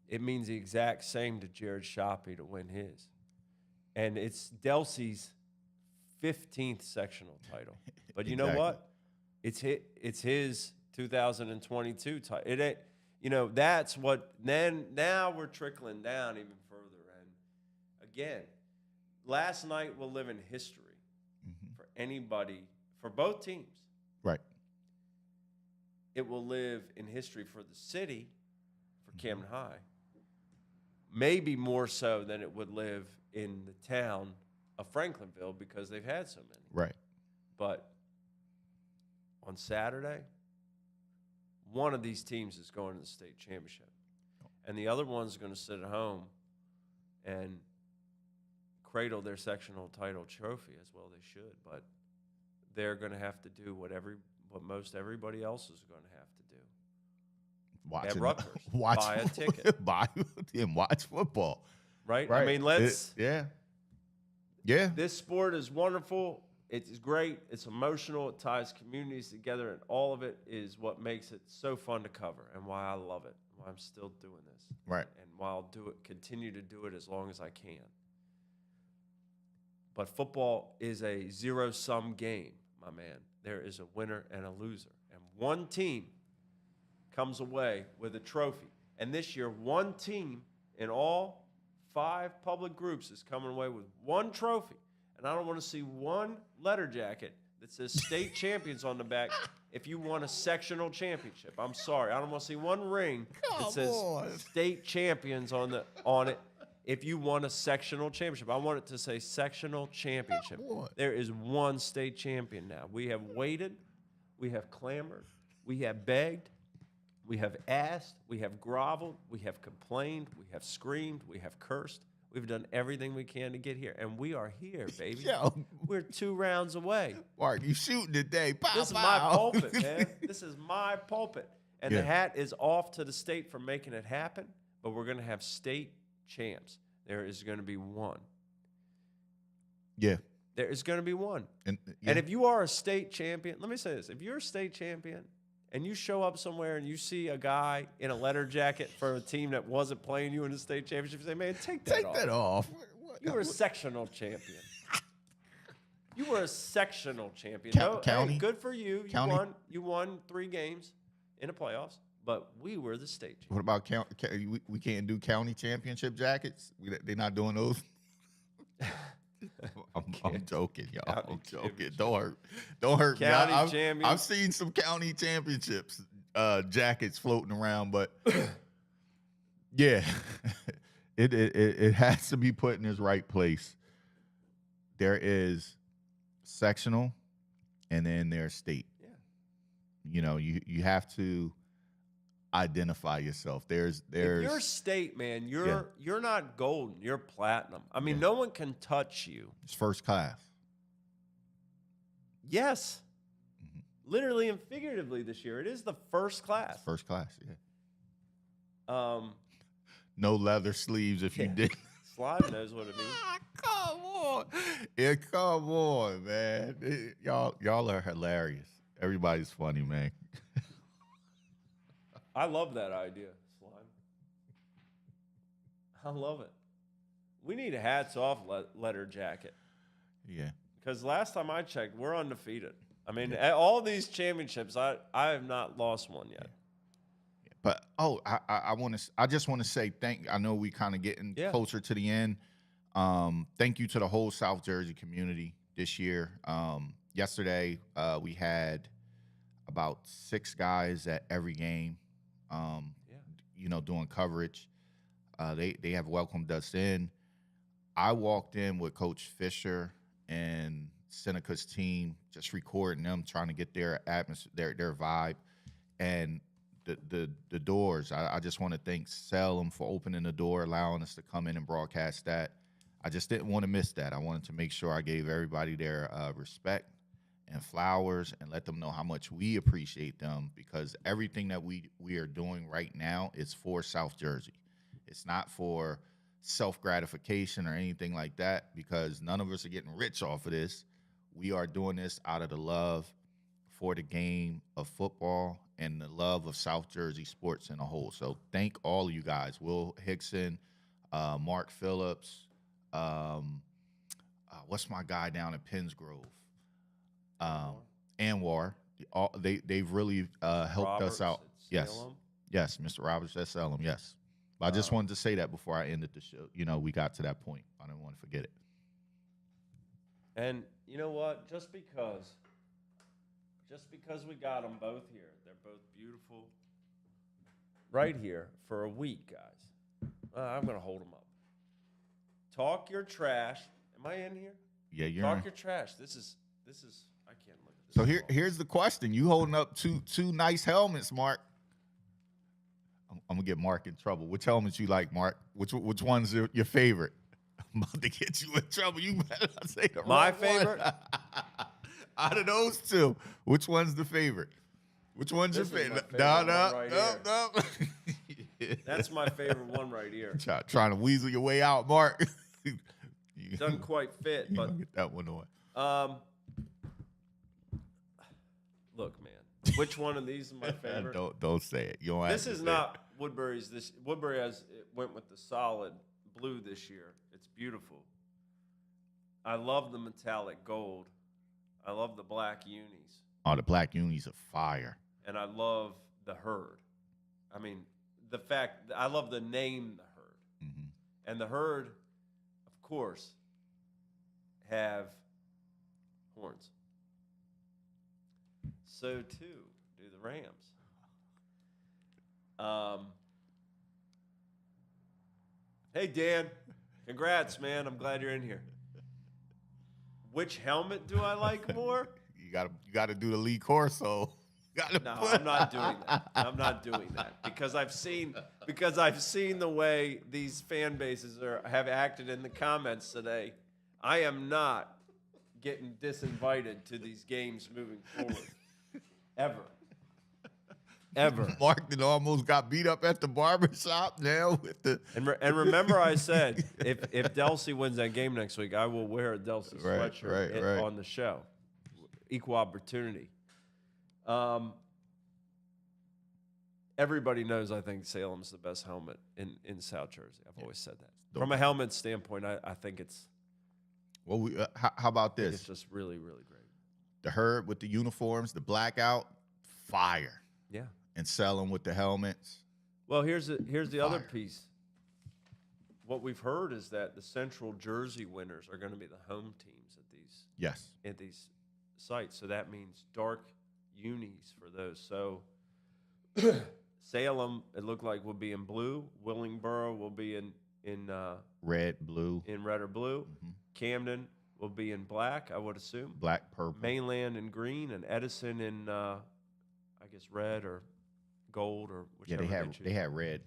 Speaker 2: It means the exact same to Jared Shoppy to win his. And it's Delsey's 15th sectional title. But you know what? It's his 2022 title. It ain't, that's what, then now we're trickling down even further. And again, last night will live in history for anybody, for both teams.
Speaker 1: Right.
Speaker 2: It will live in history for the city, for Camden High. Maybe more so than it would live in the town of Franklinville because they've had so many.
Speaker 1: Right.
Speaker 2: But on Saturday, one of these teams is going to the state championship. And the other one's going to sit at home and cradle their sectional title trophy, as well they should. But they're going to have to do what most everybody else is going to have to do. At Rutgers, buy a ticket.
Speaker 1: Buy and watch football.
Speaker 2: Right? I mean,
Speaker 1: Yeah.
Speaker 2: This sport is wonderful. It's great. It's emotional. It ties communities together, and all of it is what makes it so fun to cover, and why I love it. Why I'm still doing this.
Speaker 1: Right.
Speaker 2: And why I'll continue to do it as long as I can. But football is a zero-sum game, my man. There is a winner and a loser, and one team comes away with a trophy. And this year, one team in all 5 public groups is coming away with one trophy. And I don't want to see one letter jacket that says state champions on the back if you won a sectional championship. I'm sorry. I don't want to see one ring that says state champions on it if you won a sectional championship. I want it to say sectional championship. There is one state champion now. We have waited. We have clamored. We have begged. We have asked, we have groveled, we have complained, we have screamed, we have cursed. We've done everything we can to get here, and we are here, baby.
Speaker 1: Yo.
Speaker 2: We're 2 rounds away.
Speaker 1: Mark, you shooting today. Pow,
Speaker 2: This is
Speaker 1: pow.
Speaker 2: my pulpit, man. This is my pulpit. And
Speaker 1: Yeah.
Speaker 2: the hat is off to the state for making it happen, but we're going to have state champs. There is going to be one.
Speaker 1: Yeah.
Speaker 2: There is going to be one.
Speaker 1: And
Speaker 2: if you are a state champion, let me say this. If you're a state champion, and you show up somewhere and you see a guy in a letter jacket for a team that wasn't playing you in the state championship, you say, man, take that off. You were a sectional champion. You were a sectional champion.
Speaker 1: County?
Speaker 2: Hey, good for you.
Speaker 1: County?
Speaker 2: You won 3 games in the playoffs, but we were the state champion.
Speaker 1: What about county? We can't do county championship jackets? They're not doing those? I'm joking, y'all.
Speaker 2: County
Speaker 1: I'm joking.
Speaker 2: championship.
Speaker 1: Don't hurt me.
Speaker 2: County champions.
Speaker 1: I've seen some county championships jackets floating around, but yeah, it has to be put in its right place. There is sectional, and then there's state.
Speaker 2: Yeah.
Speaker 1: You have to identify yourself. There's
Speaker 2: If you're state, man, you're not golden. You're platinum. I mean, no one can touch you.
Speaker 1: it's first class.
Speaker 2: Yes. Literally and figuratively this year. It is the first class.
Speaker 1: It's first class, yeah. No leather sleeves if you did.
Speaker 2: Slide knows what it means.
Speaker 1: Come on. Yeah, come on, man. Y'all are hilarious. Everybody's funny, man.
Speaker 2: I love that idea, Slime. I love it. We need a hats off letter jacket.
Speaker 1: Yeah.
Speaker 2: Because last time I checked, we're undefeated. I mean, at all these championships, I have not lost one yet.
Speaker 1: But I just want to say I know we kind of getting closer to the end. Thank you to the whole South Jersey community this year. Yesterday we had about 6 guys at every game. Doing coverage. They have welcomed us in. I walked in with Coach Fisher and Seneca's team, just recording them, trying to get their atmosphere, their vibe, and the doors. I just want to thank Salem for opening the door, allowing us to come in and broadcast that. I just didn't want to miss that. I wanted to make sure I gave everybody their respect and flowers and let them know how much we appreciate them, because everything that we are doing right now is for South Jersey. It's not for self-gratification or anything like that, because none of us are getting rich off of this. We are doing this out of the love for the game of football and the love of South Jersey sports in a whole. So thank all of you guys. Will Hickson, Mark Phillips, what's my guy down at Pennsgrove? Anwar. They've really helped
Speaker 2: Roberts
Speaker 1: us out. Yes. Yes, Mr. Roberts at Salem, yes. But I just wanted to say that before I ended the show. We got to that point. I didn't want to forget it.
Speaker 2: And you know what? Just because we got them both here, they're both beautiful. Right here for a week, guys. I'm gonna hold them up. Talk your trash. Am I in here?
Speaker 1: Yeah, you're
Speaker 2: Talk
Speaker 1: in.
Speaker 2: your trash. This is. I can't look at this.
Speaker 1: So here's the question. You holding up two nice helmets, Mark. I'm gonna get Mark in trouble. Which helmets you like, Mark? Which one's your favorite? I'm about to get you in trouble. You better not say the
Speaker 2: My
Speaker 1: wrong
Speaker 2: favorite?
Speaker 1: one. Out of those two, which one's the favorite? Which one's
Speaker 2: This
Speaker 1: your
Speaker 2: is my
Speaker 1: favorite?
Speaker 2: favorite
Speaker 1: No.
Speaker 2: one right here. That's my favorite one right here.
Speaker 1: Trying to weasel your way out, Mark.
Speaker 2: Doesn't quite fit,
Speaker 1: You
Speaker 2: but
Speaker 1: gonna get that one on.
Speaker 2: look, man. Which one of these is my favorite?
Speaker 1: Don't say it. You don't have
Speaker 2: This
Speaker 1: to
Speaker 2: is
Speaker 1: say
Speaker 2: not Woodbury's. Woodbury went with the solid blue this year. It's beautiful. I love the metallic gold. I love the black unis.
Speaker 1: Oh, the black unis are fire.
Speaker 2: And I love the herd. I mean, I love the name the herd.
Speaker 1: Mm-hmm.
Speaker 2: And the herd, of course, have horns. So too do the Rams. Hey Dan, congrats, man. I'm glad you're in here. Which helmet do I like more?
Speaker 1: You gotta do the Lee Corso.
Speaker 2: No, I'm not doing that. I'm not doing that because I've seen the way these fan bases have acted in the comments today. I am not getting disinvited to these games moving forward, ever.
Speaker 1: Mark that almost got beat up at the barbershop now with the.
Speaker 2: And remember, I said if Delsey wins that game next week, I will wear a Delsey sweatshirt on the show. Equal opportunity. Everybody knows I think Salem's the best helmet in South Jersey. I've always said that. From a helmet standpoint, I think it's.
Speaker 1: Well, how about this?
Speaker 2: It's just really, really great.
Speaker 1: The herd with the uniforms, the blackout, fire.
Speaker 2: Yeah.
Speaker 1: And Salem with the helmets.
Speaker 2: Well, here's the other piece. What we've heard is that the Central Jersey winners are going to be the home teams at these sites. So that means dark unis for those. So Salem, it looked like, will be in blue. Willingboro will be in
Speaker 1: red, blue.
Speaker 2: In red or blue.
Speaker 1: Mm-hmm.
Speaker 2: Camden will be in black, I would assume.
Speaker 1: Black, purple.
Speaker 2: Mainland in green, and Edison in, I guess, red or gold or
Speaker 1: Yeah,
Speaker 2: whichever
Speaker 1: they
Speaker 2: choose.
Speaker 1: had red.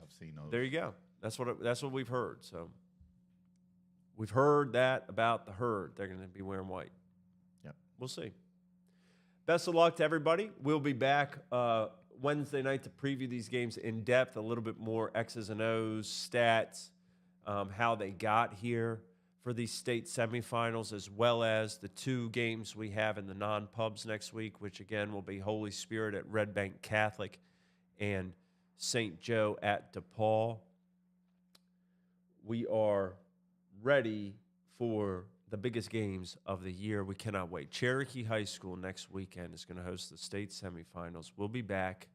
Speaker 1: I've seen those.
Speaker 2: There you go. That's what we've heard. So we've heard that about the herd. They're going to be wearing white.
Speaker 1: Yep.
Speaker 2: We'll see. Best of luck to everybody. We'll be back Wednesday night to preview these games in depth, a little bit more X's and O's, stats, how they got here for these state semifinals, as well as the 2 games we have in the non-pubs next week, which again will be Holy Spirit at Red Bank Catholic and St. Joe at DePaul. We are ready for the biggest games of the year. We cannot wait. Cherokee High School next weekend is going to host the state semifinals. We'll be back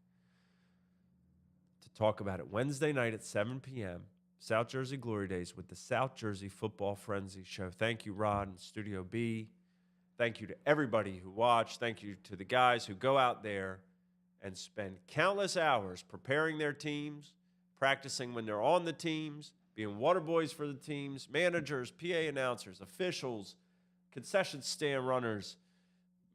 Speaker 2: to talk about it Wednesday night at 7 p.m., South Jersey Glory Days with the South Jersey Football Frenzy Show. Thank you, Rod and Studio B. Thank you to everybody who watched. Thank you to the guys who go out there and spend countless hours preparing their teams, practicing when they're on the teams, being water boys for the teams, managers, PA announcers, officials, concession stand runners,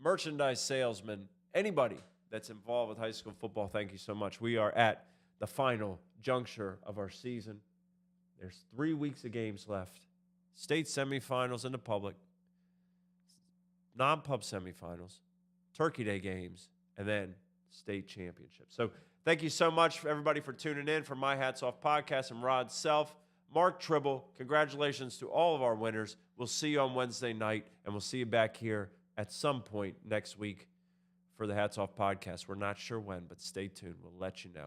Speaker 2: merchandise salesmen, anybody that's involved with high school football. Thank you so much. We are at the final juncture of our season. There's 3 weeks of games left. State semifinals in the public, non-pub semifinals, Turkey Day games, and then state championship. So thank you so much for everybody for tuning in. For My Hats Off podcast, I'm Rod Self, Mark Trible. Congratulations to all of our winners. We'll see you on Wednesday night, and we'll see you back here at some point next week for the Hats Off podcast. We're not sure when, but stay tuned. We'll let you know.